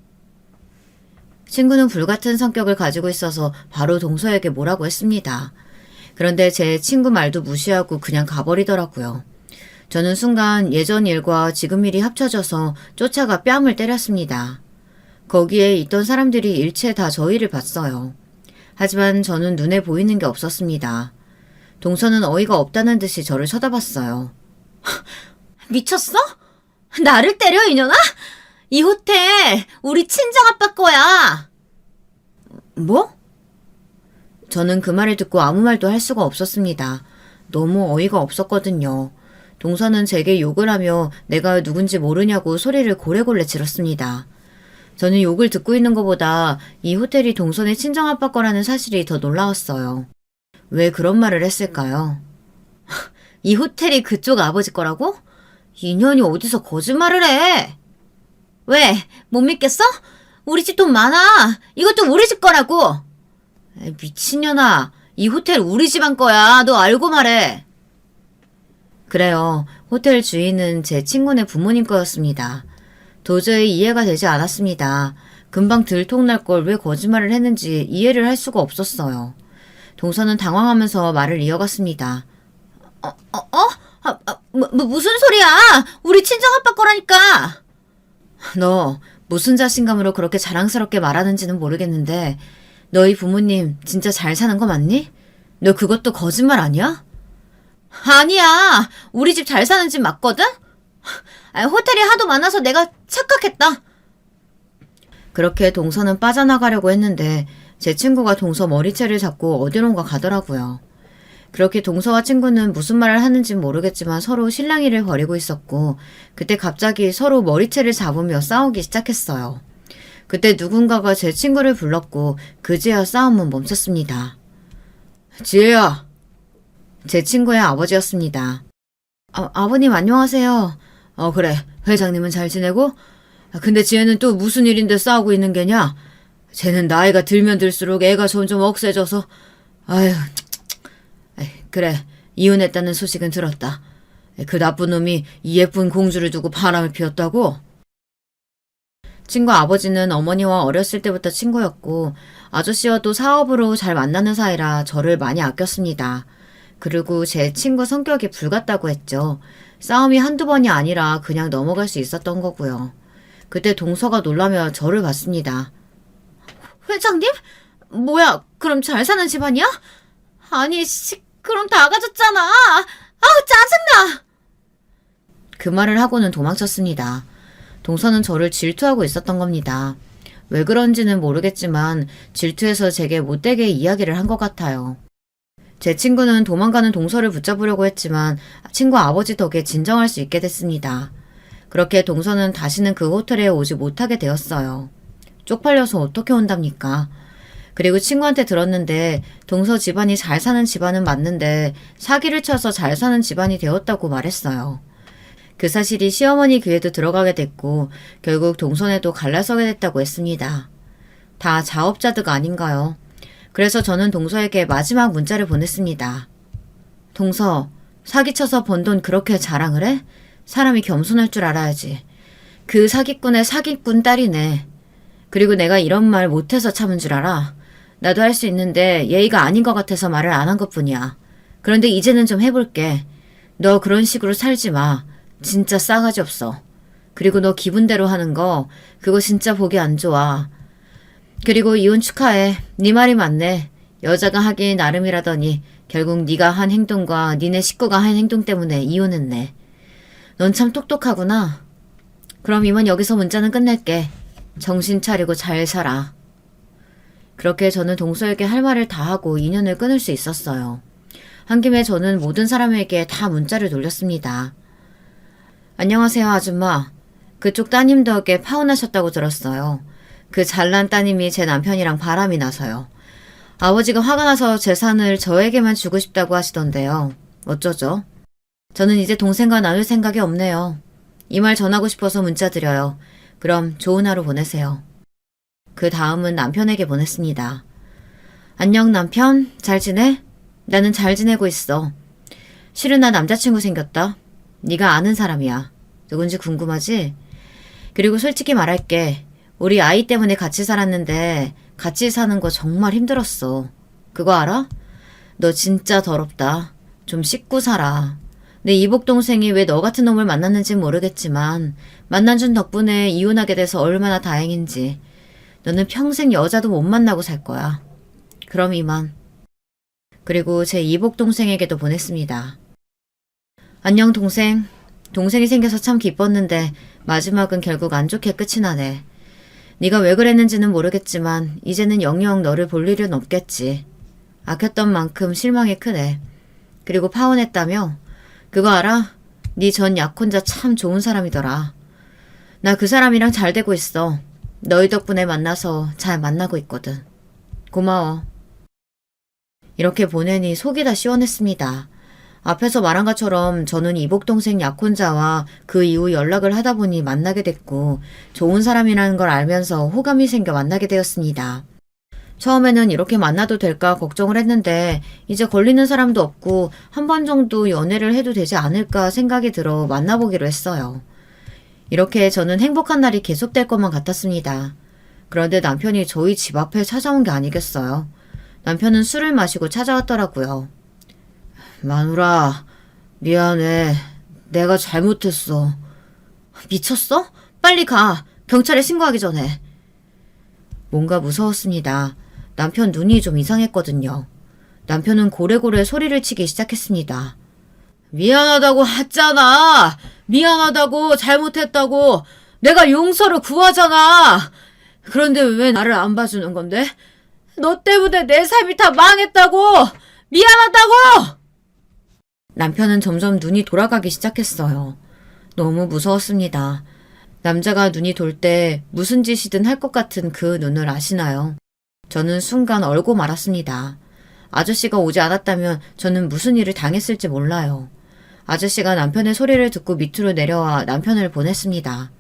친구는 불같은 성격을 가지고 있어서 바로 동서에게 뭐라고 했습니다. 그런데 제 친구 말도 무시하고 그냥 가버리더라고요. 저는 순간 예전 일과 지금 일이 합쳐져서 쫓아가 뺨을 때렸습니다. 거기에 있던 사람들이 일체 다 저희를 봤어요. 하지만 저는 눈에 보이는 게 없었습니다. 동서는 어이가 없다는 듯이 저를 쳐다봤어요. 미쳤어? 나를 때려 이년아? 이 호텔 우리 친정아빠 거야. 뭐? 저는 그 말을 듣고 아무 말도 할 수가 없었습니다. 너무 어이가 없었거든요. 동서는 제게 욕을 하며 내가 누군지 모르냐고 소리를 고래고래 질렀습니다. 저는 욕을 듣고 있는 것보다 이 호텔이 동선의 친정아빠 거라는 사실이 더 놀라웠어요. 왜 그런 말을 했을까요? 이 호텔이 그쪽 아버지 거라고? 인연이 어디서 거짓말을 해? 왜? 못 믿겠어? 우리 집 돈 많아. 이것도 우리 집 거라고. 미친년아. 이 호텔 우리 집안 거야. 너 알고 말해. 그래요. 호텔 주인은 제 친구네 부모님 거였습니다. 도저히 이해가 되지 않았습니다. 금방 들통날 걸 왜 거짓말을 했는지 이해를 할 수가 없었어요. 동서는 당황하면서 말을 이어갔습니다. 무슨 소리야? 우리 친정아빠 거라니까. 너 무슨 자신감으로 그렇게 자랑스럽게 말하는지는 모르겠는데 너희 부모님 진짜 잘 사는 거 맞니? 너 그것도 거짓말 아니야? 아니야. 우리 집 잘 사는 집 맞거든? 호텔이 하도 많아서 내가 착각했다. 그렇게 동서는 빠져나가려고 했는데 제 친구가 동서 머리채를 잡고 어디론가 가더라고요. 그렇게 동서와 친구는 무슨 말을 하는지 모르겠지만 서로 실랑이를 벌이고 있었고 그때 갑자기 서로 머리채를 잡으며 싸우기 시작했어요. 그때 누군가가 제 친구를 불렀고 그제야 싸움은 멈췄습니다. 지혜야. 제 친구의 아버지였습니다. 아버님 안녕하세요. 그래. 회장님은 잘 지내고? 근데 지혜는 또 무슨 일인데 싸우고 있는 게냐? 쟤는 나이가 들면 들수록 애가 점점 억세져서 아휴. 그래. 이혼했다는 소식은 들었다. 그 나쁜 놈이 이 예쁜 공주를 두고 바람을 피웠다고? 친구 아버지는 어머니와 어렸을 때부터 친구였고 아저씨와도 사업으로 잘 만나는 사이라 저를 많이 아꼈습니다. 그리고 제 친구 성격이 불같다고 했죠. 싸움이 한두 번이 아니라 그냥 넘어갈 수 있었던 거고요. 그때 동서가 놀라며 저를 봤습니다. 회장님? 뭐야, 그럼 잘 사는 집안이야? 아니, 그럼 다 가졌잖아. 아우, 짜증나! 그 말을 하고는 도망쳤습니다. 동서는 저를 질투하고 있었던 겁니다. 왜 그런지는 모르겠지만 질투해서 제게 못되게 이야기를 한 것 같아요. 제 친구는 도망가는 동서를 붙잡으려고 했지만 친구 아버지 덕에 진정할 수 있게 됐습니다. 그렇게 동서는 다시는 그 호텔에 오지 못하게 되었어요. 쪽팔려서 어떻게 온답니까? 그리고 친구한테 들었는데 동서 집안이 잘 사는 집안은 맞는데 사기를 쳐서 잘 사는 집안이 되었다고 말했어요. 그 사실이 시어머니 귀에도 들어가게 됐고 결국 동선에도 갈라서게 됐다고 했습니다. 다 자업자득 아닌가요? 그래서 저는 동서에게 마지막 문자를 보냈습니다. 동서, 사기쳐서 번 돈 그렇게 자랑을 해? 사람이 겸손할 줄 알아야지. 그 사기꾼의 사기꾼 딸이네. 그리고 내가 이런 말 못해서 참은 줄 알아. 나도 할 수 있는데 예의가 아닌 것 같아서 말을 안 한 것뿐이야. 그런데 이제는 좀 해볼게. 너 그런 식으로 살지 마. 진짜 싸가지 없어. 그리고 너 기분대로 하는 거 그거 진짜 보기 안 좋아. 그리고 이혼 축하해. 네 말이 맞네. 여자가 하기 나름이라더니 결국 네가 한 행동과 니네 식구가 한 행동 때문에 이혼했네. 넌 참 똑똑하구나. 그럼 이만 여기서 문자는 끝낼게. 정신 차리고 잘 살아. 그렇게 저는 동서에게 할 말을 다 하고 인연을 끊을 수 있었어요. 한 김에 저는 모든 사람에게 다 문자를 돌렸습니다. 안녕하세요, 아줌마. 그쪽 따님 덕에 파혼하셨다고 들었어요. 그 잘난 따님이 제 남편이랑 바람이 나서요. 아버지가 화가 나서 재산을 저에게만 주고 싶다고 하시던데요. 어쩌죠? 저는 이제 동생과 나눌 생각이 없네요. 이 말 전하고 싶어서 문자 드려요. 그럼 좋은 하루 보내세요. 그 다음은 남편에게 보냈습니다. 안녕 남편, 잘 지내? 나는 잘 지내고 있어. 실은 나 남자친구 생겼다. 네가 아는 사람이야. 누군지 궁금하지? 그리고 솔직히 말할게. 우리 아이 때문에 같이 살았는데 같이 사는 거 정말 힘들었어. 그거 알아? 너 진짜 더럽다. 좀 씻고 살아. 내 이복 동생이 왜 너 같은 놈을 만났는진 모르겠지만 만나준 덕분에 이혼하게 돼서 얼마나 다행인지. 너는 평생 여자도 못 만나고 살 거야. 그럼 이만. 그리고 제 이복 동생에게도 보냈습니다. 안녕 동생. 동생이 생겨서 참 기뻤는데 마지막은 결국 안 좋게 끝이 나네. 네가 왜 그랬는지는 모르겠지만 이제는 영영 너를 볼 일은 없겠지. 아꼈던 만큼 실망이 크네. 그리고 파혼했다며? 그거 알아? 네 전 약혼자 참 좋은 사람이더라. 나 그 사람이랑 잘 되고 있어. 너희 덕분에 만나서 잘 만나고 있거든. 고마워. 이렇게 보내니 속이 다 시원했습니다. 앞에서 말한 것처럼 저는 이복동생 약혼자와 그 이후 연락을 하다 보니 만나게 됐고 좋은 사람이라는 걸 알면서 호감이 생겨 만나게 되었습니다. 처음에는 이렇게 만나도 될까 걱정을 했는데 이제 걸리는 사람도 없고 한 번 정도 연애를 해도 되지 않을까 생각이 들어 만나보기로 했어요. 이렇게 저는 행복한 날이 계속될 것만 같았습니다. 그런데 남편이 저희 집 앞에 찾아온 게 아니겠어요. 남편은 술을 마시고 찾아왔더라고요. 마누라, 미안해. 내가 잘못했어. 미쳤어? 빨리 가. 경찰에 신고하기 전에. 뭔가 무서웠습니다. 남편 눈이 좀 이상했거든요. 남편은 고래고래 소리를 치기 시작했습니다. 미안하다고 했잖아. 미안하다고 잘못했다고. 내가 용서를 구하잖아. 그런데 왜 나를 안 봐주는 건데? 너 때문에 내 삶이 다 망했다고. 미안하다고. 남편은 점점 눈이 돌아가기 시작했어요. 너무 무서웠습니다. 남자가 눈이 돌 때 무슨 짓이든 할 것 같은 그 눈을 아시나요? 저는 순간 얼고 말았습니다. 아저씨가 오지 않았다면 저는 무슨 일을 당했을지 몰라요. 아저씨가 남편의 소리를 듣고 밑으로 내려와 남편을 보냈습니다.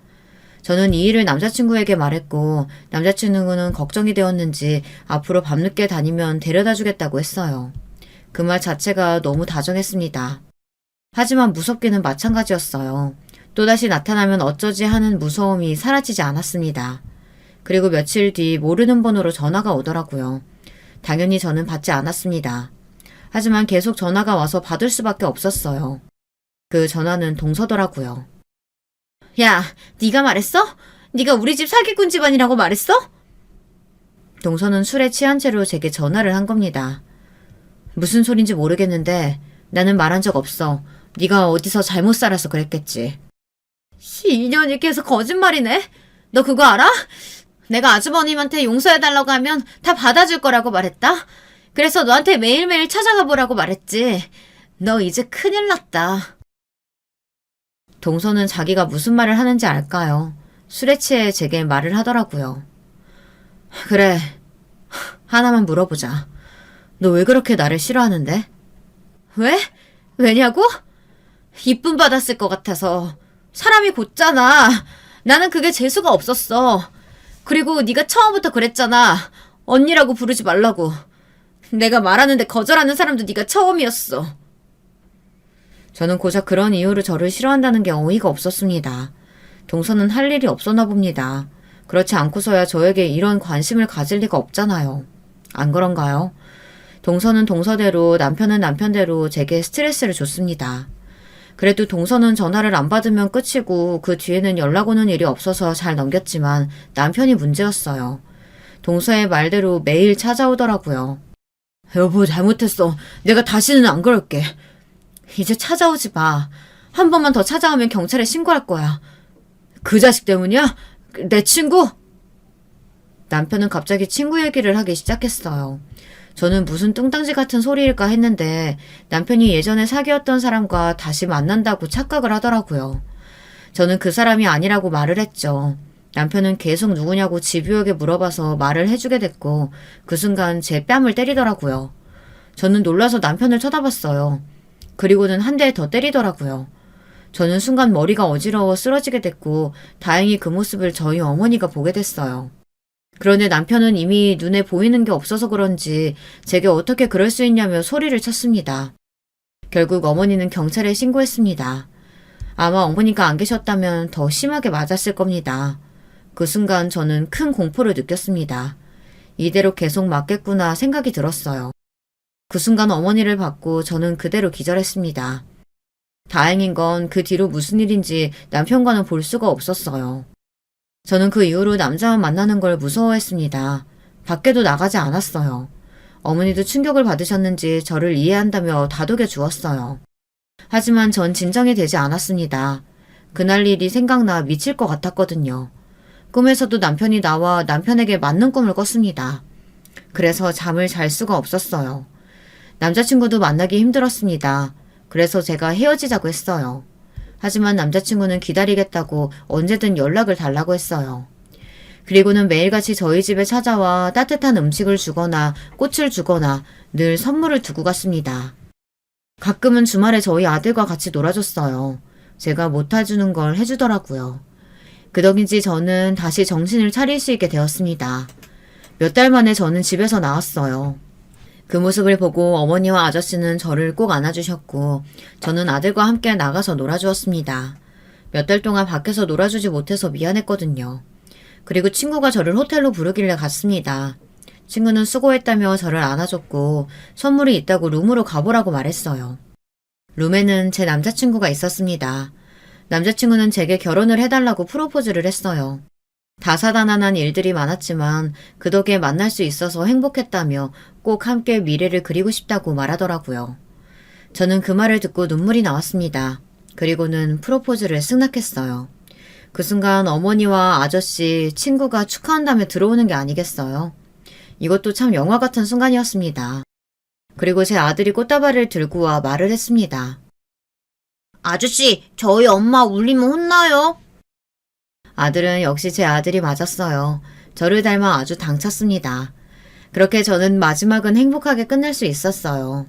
저는 이 일을 남자친구에게 말했고 남자친구는 걱정이 되었는지 앞으로 밤늦게 다니면 데려다 주겠다고 했어요. 그 말 자체가 너무 다정했습니다. 하지만 무섭기는 마찬가지였어요. 또다시 나타나면 어쩌지 하는 무서움이 사라지지 않았습니다. 그리고 며칠 뒤 모르는 번호로 전화가 오더라고요. 당연히 저는 받지 않았습니다. 하지만 계속 전화가 와서 받을 수밖에 없었어요. 그 전화는 동서더라고요. 야, 네가 말했어? 네가 우리 집 사기꾼 집안이라고 말했어? 동서는 술에 취한 채로 제게 전화를 한 겁니다. 무슨 소린지 모르겠는데 나는 말한 적 없어. 네가 어디서 잘못 살아서 그랬겠지. 이년이 계속 거짓말이네. 너 그거 알아? 내가 아주버님한테 용서해달라고 하면 다 받아줄 거라고 말했다. 그래서 너한테 매일매일 찾아가 보라고 말했지. 너 이제 큰일 났다. 동서는 자기가 무슨 말을 하는지 알까요? 술에 취해 제게 말을 하더라고요. 그래, 하나만 물어보자. 너 왜 그렇게 나를 싫어하는데? 왜? 왜냐고? 이쁨 받았을 것 같아서. 사람이 곧잖아. 나는 그게 재수가 없었어. 그리고 네가 처음부터 그랬잖아. 언니라고 부르지 말라고. 내가 말하는데 거절하는 사람도 네가 처음이었어. 저는 고작 그런 이유로 저를 싫어한다는 게 어이가 없었습니다. 동서는 할 일이 없었나 봅니다. 그렇지 않고서야 저에게 이런 관심을 가질 리가 없잖아요. 안 그런가요? 동서는 동서대로 남편은 남편대로 제게 스트레스를 줬습니다. 그래도 동서는 전화를 안 받으면 끝이고 그 뒤에는 연락 오는 일이 없어서 잘 넘겼지만 남편이 문제였어요. 동서의 말대로 매일 찾아오더라고요. 여보, 잘못했어. 내가 다시는 안 그럴게. 이제 찾아오지 마. 한 번만 더 찾아오면 경찰에 신고할 거야. 그 자식 때문이야? 내 친구? 남편은 갑자기 친구 얘기를 하기 시작했어요. 저는 무슨 뚱딴지 같은 소리일까 했는데 남편이 예전에 사귀었던 사람과 다시 만난다고 착각을 하더라고요. 저는 그 사람이 아니라고 말을 했죠. 남편은 계속 누구냐고 집요하게 물어봐서 말을 해주게 됐고 그 순간 제 뺨을 때리더라고요. 저는 놀라서 남편을 쳐다봤어요. 그리고는 한 대 더 때리더라고요. 저는 순간 머리가 어지러워 쓰러지게 됐고 다행히 그 모습을 저희 어머니가 보게 됐어요. 그런데 남편은 이미 눈에 보이는 게 없어서 그런지 제게 어떻게 그럴 수 있냐며 소리를 쳤습니다. 결국 어머니는 경찰에 신고했습니다. 아마 어머니가 안 계셨다면 더 심하게 맞았을 겁니다. 그 순간 저는 큰 공포를 느꼈습니다. 이대로 계속 맞겠구나 생각이 들었어요. 그 순간 어머니를 받고 저는 그대로 기절했습니다. 다행인 건 그 뒤로 무슨 일인지 남편과는 볼 수가 없었어요. 저는 그 이후로 남자만 만나는 걸 무서워했습니다. 밖에도 나가지 않았어요. 어머니도 충격을 받으셨는지 저를 이해한다며 다독여 주었어요. 하지만 전 진정이 되지 않았습니다. 그날 일이 생각나 미칠 것 같았거든요. 꿈에서도 남편이 나와 남편에게 맞는 꿈을 꿨습니다. 그래서 잠을 잘 수가 없었어요. 남자친구도 만나기 힘들었습니다. 그래서 제가 헤어지자고 했어요. 하지만 남자친구는 기다리겠다고 언제든 연락을 달라고 했어요. 그리고는 매일같이 저희 집에 찾아와 따뜻한 음식을 주거나 꽃을 주거나 늘 선물을 두고 갔습니다. 가끔은 주말에 저희 아들과 같이 놀아줬어요. 제가 못해주는 걸 해주더라고요. 그 덕인지 저는 다시 정신을 차릴 수 있게 되었습니다. 몇 달 만에 저는 집에서 나왔어요. 그 모습을 보고 어머니와 아저씨는 저를 꼭 안아주셨고 저는 아들과 함께 나가서 놀아주었습니다. 몇 달 동안 밖에서 놀아주지 못해서 미안했거든요. 그리고 친구가 저를 호텔로 부르길래 갔습니다. 친구는 수고했다며 저를 안아줬고 선물이 있다고 룸으로 가보라고 말했어요. 룸에는 제 남자친구가 있었습니다. 남자친구는 제게 결혼을 해달라고 프로포즈를 했어요. 다사다난한 일들이 많았지만 그 덕에 만날 수 있어서 행복했다며 꼭 함께 미래를 그리고 싶다고 말하더라고요. 저는 그 말을 듣고 눈물이 나왔습니다. 그리고는 프로포즈를 승낙했어요. 그 순간 어머니와 아저씨, 친구가 축하한다며 들어오는 게 아니겠어요? 이것도 참 영화 같은 순간이었습니다. 그리고 제 아들이 꽃다발을 들고 와 말을 했습니다. 아저씨, 저희 엄마 울리면 혼나요? 아들은 역시 제 아들이 맞았어요. 저를 닮아 아주 당찼습니다. 그렇게 저는 마지막은 행복하게 끝낼 수 있었어요.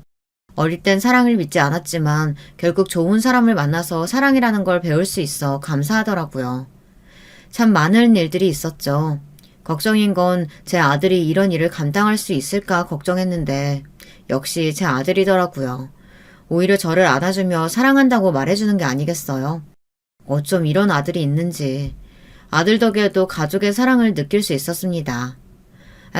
어릴 땐 사랑을 믿지 않았지만 결국 좋은 사람을 만나서 사랑이라는 걸 배울 수 있어 감사하더라고요. 참 많은 일들이 있었죠. 걱정인 건 제 아들이 이런 일을 감당할 수 있을까 걱정했는데 역시 제 아들이더라고요. 오히려 저를 안아주며 사랑한다고 말해주는 게 아니겠어요. 어쩜 이런 아들이 있는지. 아들 덕에도 가족의 사랑을 느낄 수 있었습니다.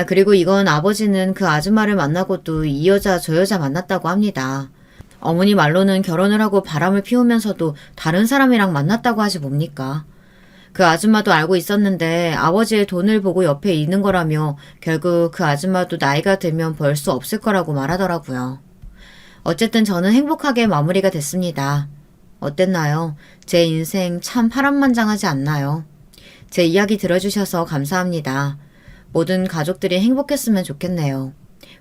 그리고 이건 아버지는 그 아줌마를 만나고도 이 여자 저 여자 만났다고 합니다. 어머니 말로는 결혼을 하고 바람을 피우면서도 다른 사람이랑 만났다고 하지 뭡니까? 그 아줌마도 알고 있었는데 아버지의 돈을 보고 옆에 있는 거라며 결국 그 아줌마도 나이가 들면 벌 수 없을 거라고 말하더라고요. 어쨌든 저는 행복하게 마무리가 됐습니다. 어땠나요? 제 인생 참 파란만장하지 않나요? 제 이야기 들어주셔서 감사합니다. 모든 가족들이 행복했으면 좋겠네요.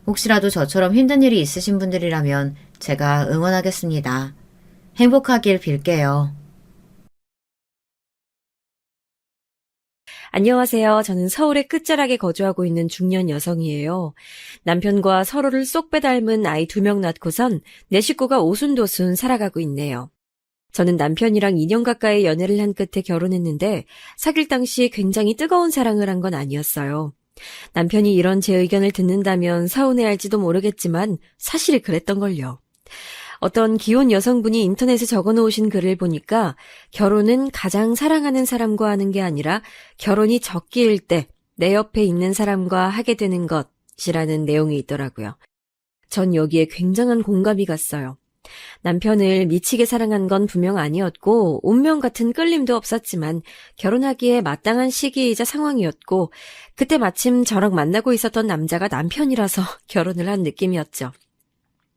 혹시라도 저처럼 힘든 일이 있으신 분들이라면 제가 응원하겠습니다. 행복하길 빌게요. 안녕하세요. 저는 서울의 끝자락에 거주하고 있는 중년 여성이에요. 남편과 서로를 쏙 빼닮은 아이 2명 낳고선 내 식구가 오순도순 살아가고 있네요. 저는 남편이랑 2년 가까이 연애를 한 끝에 결혼했는데 사귈 당시 굉장히 뜨거운 사랑을 한 건 아니었어요. 남편이 이런 제 의견을 듣는다면 서운해할지도 모르겠지만 사실 그랬던걸요. 어떤 기혼 여성분이 인터넷에 적어놓으신 글을 보니까 결혼은 가장 사랑하는 사람과 하는 게 아니라 결혼이 적기일 때 내 옆에 있는 사람과 하게 되는 것이라는 내용이 있더라고요. 전 여기에 굉장한 공감이 갔어요. 남편을 미치게 사랑한 건 분명 아니었고 운명 같은 끌림도 없었지만 결혼하기에 마땅한 시기이자 상황이었고 그때 마침 저랑 만나고 있었던 남자가 남편이라서 결혼을 한 느낌이었죠.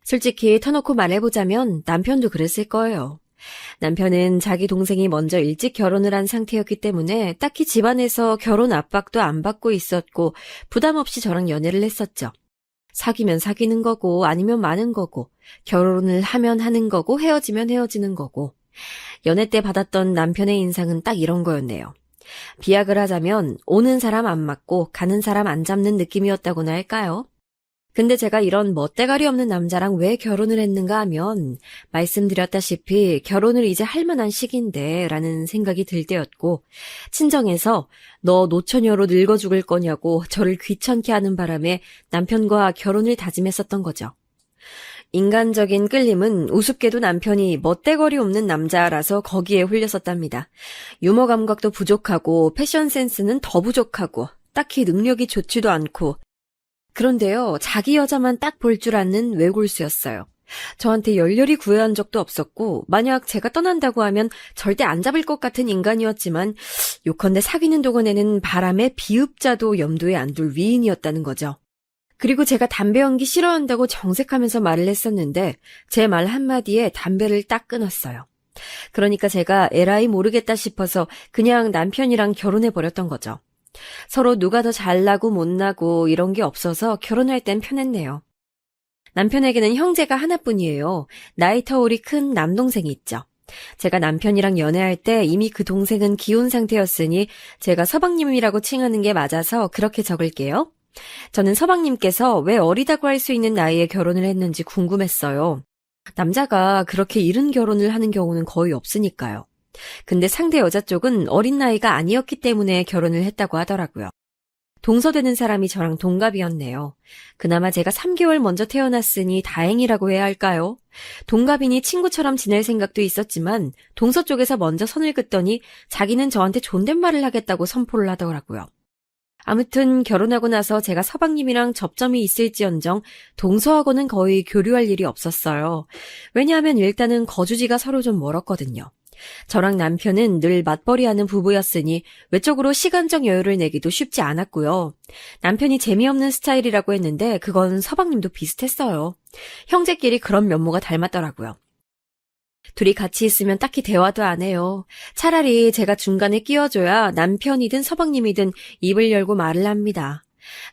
솔직히 터놓고 말해보자면 남편도 그랬을 거예요. 남편은 자기 동생이 먼저 일찍 결혼을 한 상태였기 때문에 딱히 집안에서 결혼 압박도 안 받고 있었고 부담 없이 저랑 연애를 했었죠. 사귀면 사귀는 거고 아니면 마는 거고 결혼을 하면 하는 거고 헤어지면 헤어지는 거고 연애 때 받았던 남편의 인상은 딱 이런 거였네요. 비약을 하자면 오는 사람 안 맞고 가는 사람 안 잡는 느낌이었다고나 할까요? 근데 제가 이런 멋대가리 없는 남자랑 왜 결혼을 했는가 하면 말씀드렸다시피 결혼을 이제 할 만한 시기인데 라는 생각이 들 때였고 친정에서 너 노처녀로 늙어 죽을 거냐고 저를 귀찮게 하는 바람에 남편과 결혼을 다짐했었던 거죠. 인간적인 끌림은 우습게도 남편이 멋대거리 없는 남자라서 거기에 홀렸었답니다. 유머 감각도 부족하고 패션 센스는 더 부족하고 딱히 능력이 좋지도 않고 그런데요, 자기 여자만 딱 볼 줄 아는 외골수였어요. 저한테 열렬히 구애한 적도 없었고 만약 제가 떠난다고 하면 절대 안 잡을 것 같은 인간이었지만 요컨대 사귀는 동안에는 바람의 비읍자도 염두에 안 둘 위인이었다는 거죠. 그리고 제가 담배 연기 싫어한다고 정색하면서 말을 했었는데 제 말 한마디에 담배를 딱 끊었어요. 그러니까 제가 에라이 모르겠다 싶어서 그냥 남편이랑 결혼해버렸던 거죠. 서로 누가 더 잘나고 못나고 이런 게 없어서 결혼할 땐 편했네요. 남편에게는 형제가 하나뿐이에요. 나이 터울이 큰 남동생이 있죠. 제가 남편이랑 연애할 때 이미 그 동생은 기혼 상태였으니 제가 서방님이라고 칭하는 게 맞아서 그렇게 적을게요. 저는 서방님께서 왜 어리다고 할 수 있는 나이에 결혼을 했는지 궁금했어요. 남자가 그렇게 이른 결혼을 하는 경우는 거의 없으니까요. 근데 상대 여자 쪽은 어린 나이가 아니었기 때문에 결혼을 했다고 하더라고요. 동서되는 사람이 저랑 동갑이었네요. 그나마 제가 3개월 먼저 태어났으니 다행이라고 해야 할까요? 동갑이니 친구처럼 지낼 생각도 있었지만 동서 쪽에서 먼저 선을 긋더니 자기는 저한테 존댓말을 하겠다고 선포를 하더라고요. 아무튼 결혼하고 나서 제가 서방님이랑 접점이 있을지언정 동서하고는 거의 교류할 일이 없었어요. 왜냐하면 일단은 거주지가 서로 좀 멀었거든요. 저랑 남편은 늘 맞벌이하는 부부였으니 외적으로 시간적 여유를 내기도 쉽지 않았고요. 남편이 재미없는 스타일이라고 했는데 그건 서방님도 비슷했어요. 형제끼리 그런 면모가 닮았더라고요. 둘이 같이 있으면 딱히 대화도 안 해요. 차라리 제가 중간에 끼워줘야 남편이든 서방님이든 입을 열고 말을 합니다.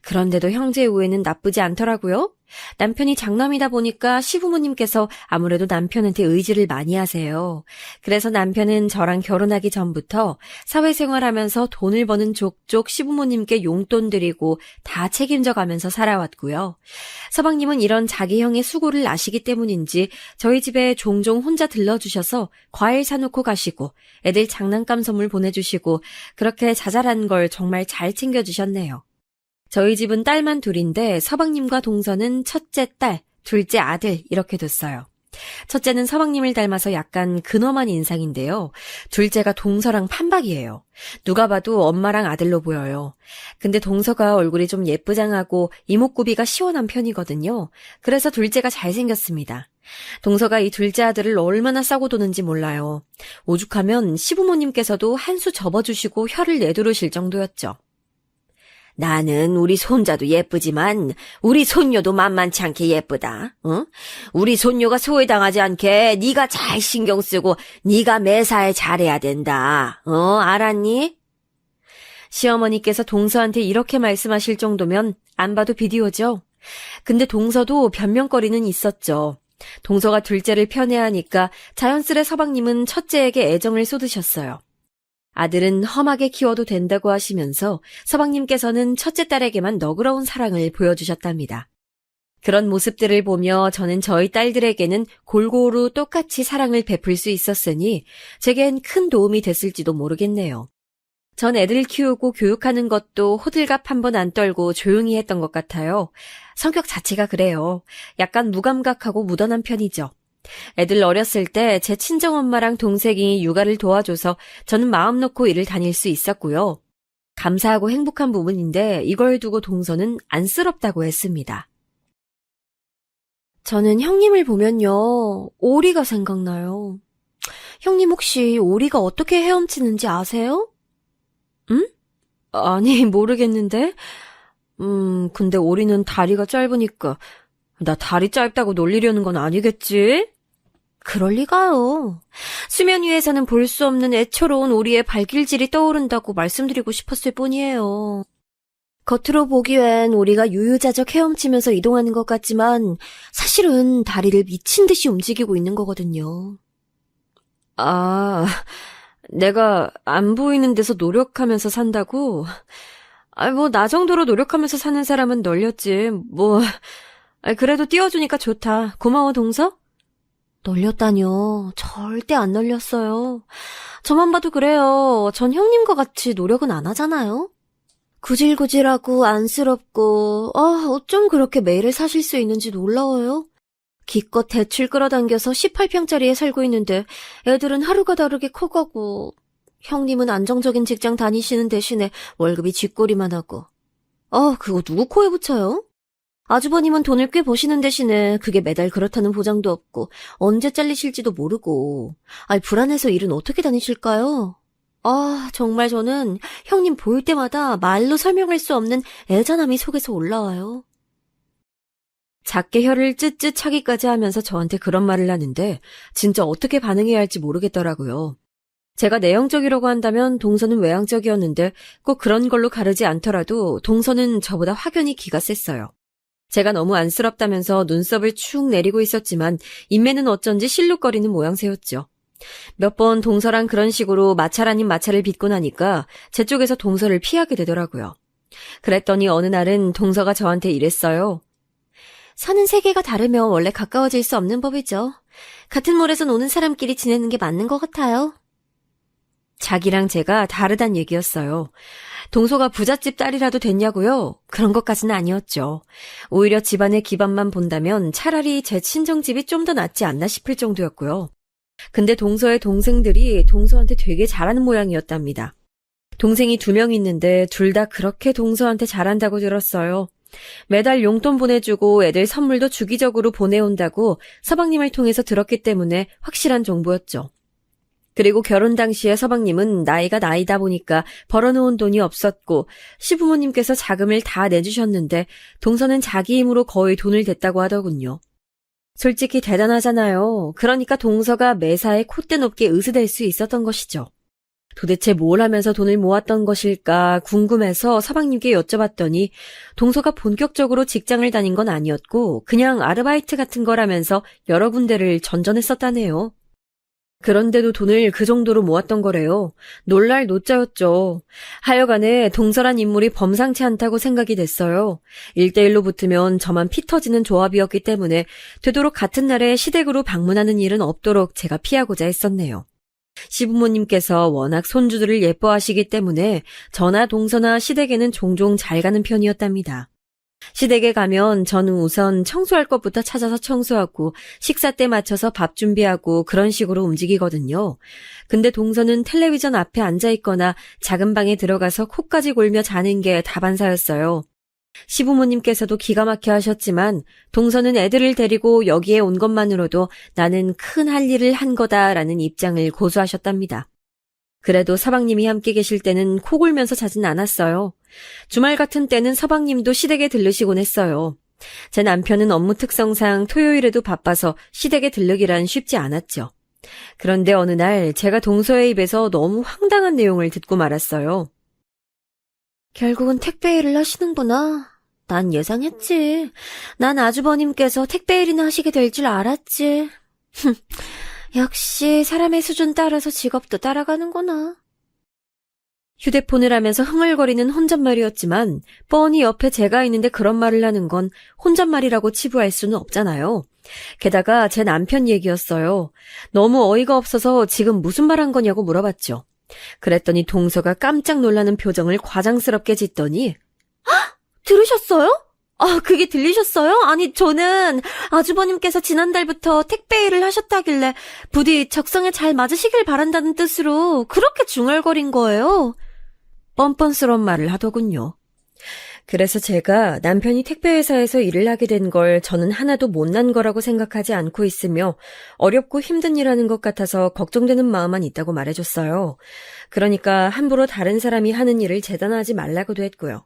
그런데도 형제 우애는 나쁘지 않더라고요. 남편이 장남이다 보니까 시부모님께서 아무래도 남편한테 의지를 많이 하세요. 그래서 남편은 저랑 결혼하기 전부터 사회생활하면서 돈을 버는 족족 시부모님께 용돈 드리고 다 책임져 가면서 살아왔고요. 서방님은 이런 자기 형의 수고를 아시기 때문인지 저희 집에 종종 혼자 들러주셔서 과일 사놓고 가시고 애들 장난감 선물 보내주시고 그렇게 자잘한 걸 정말 잘 챙겨주셨네요. 저희 집은 딸만 둘인데 서방님과 동서는 첫째 딸, 둘째 아들 이렇게 뒀어요. 첫째는 서방님을 닮아서 약간 근엄한 인상인데요. 둘째가 동서랑 판박이에요. 누가 봐도 엄마랑 아들로 보여요. 근데 동서가 얼굴이 좀 예쁘장하고 이목구비가 시원한 편이거든요. 그래서 둘째가 잘생겼습니다. 동서가 이 둘째 아들을 얼마나 싸고 도는지 몰라요. 오죽하면 시부모님께서도 한 수 접어주시고 혀를 내두르실 정도였죠. 나는 우리 손자도 예쁘지만 우리 손녀도 만만치 않게 예쁘다. 응? 우리 손녀가 소외당하지 않게 네가 잘 신경 쓰고 네가 매사에 잘해야 된다. 알았니? 시어머니께서 동서한테 이렇게 말씀하실 정도면 안 봐도 비디오죠. 근데 동서도 변명거리는 있었죠. 동서가 둘째를 편애하니까 자연스레 서방님은 첫째에게 애정을 쏟으셨어요. 아들은 험하게 키워도 된다고 하시면서 서방님께서는 첫째 딸에게만 너그러운 사랑을 보여주셨답니다. 그런 모습들을 보며 저는 저희 딸들에게는 골고루 똑같이 사랑을 베풀 수 있었으니 제겐 큰 도움이 됐을지도 모르겠네요. 전 애들 키우고 교육하는 것도 호들갑 한 번 안 떨고 조용히 했던 것 같아요. 성격 자체가 그래요. 약간 무감각하고 무던한 편이죠. 애들 어렸을 때 제 친정엄마랑 동생이 육아를 도와줘서 저는 마음 놓고 일을 다닐 수 있었고요. 감사하고 행복한 부분인데 이걸 두고 동서는 안쓰럽다고 했습니다. 저는 형님을 보면요, 오리가 생각나요. 형님 혹시 오리가 어떻게 헤엄치는지 아세요? 응? 아니, 모르겠는데. 근데 오리는 다리가 짧으니까 나 다리 짧다고 놀리려는 건 아니겠지? 그럴 리가요. 수면 위에서는 볼 수 없는 애처로운 오리의 발길질이 떠오른다고 말씀드리고 싶었을 뿐이에요. 겉으로 보기엔 오리가 유유자적 헤엄치면서 이동하는 것 같지만 사실은 다리를 미친 듯이 움직이고 있는 거거든요. 아, 내가 안 보이는 데서 노력하면서 산다고? 나 정도로 노력하면서 사는 사람은 널렸지. 그래도 띄워주니까 좋다. 고마워, 동서? 널렸다뇨. 절대 안 널렸어요. 저만 봐도 그래요. 전 형님과 같이 노력은 안 하잖아요. 구질구질하고 안쓰럽고 어쩜 그렇게 매일을 사실 수 있는지 놀라워요. 기껏 대출 끌어당겨서 18평짜리에 살고 있는데 애들은 하루가 다르게 커가고 형님은 안정적인 직장 다니시는 대신에 월급이 쥐꼬리만 하고 그거 누구 코에 붙여요? 아주버님은 돈을 꽤 버시는 대신에 그게 매달 그렇다는 보장도 없고 언제 잘리실지도 모르고 불안해서 일은 어떻게 다니실까요? 정말 저는 형님 볼 때마다 말로 설명할 수 없는 애잔함이 속에서 올라와요. 작게 혀를 쯧쯧 차기까지 하면서 저한테 그런 말을 하는데 진짜 어떻게 반응해야 할지 모르겠더라고요. 제가 내형적이라고 한다면 동서는 외향적이었는데 꼭 그런 걸로 가르지 않더라도 동서는 저보다 확연히 기가 셌어요. 제가 너무 안쓰럽다면서 눈썹을 축 내리고 있었지만 인매는 어쩐지 실룩거리는 모양새였죠. 몇 번 동서랑 그런 식으로 마찰 아닌 마찰을 빚고 나니까 제 쪽에서 동서를 피하게 되더라고요. 그랬더니 어느 날은 동서가 저한테 이랬어요. 사는 세계가 다르면 원래 가까워질 수 없는 법이죠. 같은 몰에서 노는 사람끼리 지내는 게 맞는 것 같아요. 자기랑 제가 다르단 얘기였어요. 동서가 부잣집 딸이라도 됐냐고요? 그런 것까지는 아니었죠. 오히려 집안의 기반만 본다면 차라리 제 친정집이 좀 더 낫지 않나 싶을 정도였고요. 근데 동서의 동생들이 동서한테 되게 잘하는 모양이었답니다. 동생이 2명 있는데 둘 다 그렇게 동서한테 잘한다고 들었어요. 매달 용돈 보내주고 애들 선물도 주기적으로 보내온다고 서방님을 통해서 들었기 때문에 확실한 정보였죠. 그리고 결혼 당시에 서방님은 나이가 나이다 보니까 벌어놓은 돈이 없었고 시부모님께서 자금을 다 내주셨는데 동서는 자기 힘으로 거의 돈을 댔다고 하더군요. 솔직히 대단하잖아요. 그러니까 동서가 매사에 콧대 높게 의스댈 수 있었던 것이죠. 도대체 뭘 하면서 돈을 모았던 것일까 궁금해서 서방님께 여쭤봤더니 동서가 본격적으로 직장을 다닌 건 아니었고 그냥 아르바이트 같은 거라면서 여러 군데를 전전했었다네요. 그런데도 돈을 그 정도로 모았던 거래요. 놀랄 노자였죠. 하여간에 동서란 인물이 범상치 않다고 생각이 됐어요. 1대1로 붙으면 저만 피 터지는 조합이었기 때문에 되도록 같은 날에 시댁으로 방문하는 일은 없도록 제가 피하고자 했었네요. 시부모님께서 워낙 손주들을 예뻐하시기 때문에 저나 동서나 시댁에는 종종 잘 가는 편이었답니다. 시댁에 가면 저는 우선 청소할 것부터 찾아서 청소하고 식사 때 맞춰서 밥 준비하고 그런 식으로 움직이거든요. 근데 동서는 텔레비전 앞에 앉아있거나 작은 방에 들어가서 코까지 골며 자는 게 다반사였어요. 시부모님께서도 기가 막혀 하셨지만 동서는 애들을 데리고 여기에 온 것만으로도 나는 큰 할 일을 한 거다라는 입장을 고수하셨답니다. 그래도 서방님이 함께 계실 때는 코 골면서 자진 않았어요. 주말 같은 때는 서방님도 시댁에 들르시곤 했어요. 제 남편은 업무 특성상 토요일에도 바빠서 시댁에 들르기란 쉽지 않았죠. 그런데 어느 날 제가 동서의 입에서 너무 황당한 내용을 듣고 말았어요. 결국은 택배 일을 하시는구나. 난 예상했지. 난 아주버님께서 택배 일이나 하시게 될 줄 알았지. 역시 사람의 수준 따라서 직업도 따라가는구나. 휴대폰을 하면서 흥얼거리는 혼잣말이었지만 뻔히 옆에 제가 있는데 그런 말을 하는 건 혼잣말이라고 치부할 수는 없잖아요. 게다가 제 남편 얘기였어요. 너무 어이가 없어서 지금 무슨 말 한 거냐고 물어봤죠. 그랬더니 동서가 깜짝 놀라는 표정을 과장스럽게 짓더니 들으셨어요? 그게 들리셨어요? 아니, 저는 아주버님께서 지난달부터 택배 일을 하셨다길래 부디 적성에 잘 맞으시길 바란다는 뜻으로 그렇게 중얼거린 거예요. 뻔뻔스러운 말을 하더군요. 그래서 제가 남편이 택배회사에서 일을 하게 된 걸 저는 하나도 못난 거라고 생각하지 않고 있으며 어렵고 힘든 일하는 것 같아서 걱정되는 마음만 있다고 말해줬어요. 그러니까 함부로 다른 사람이 하는 일을 재단하지 말라고도 했고요.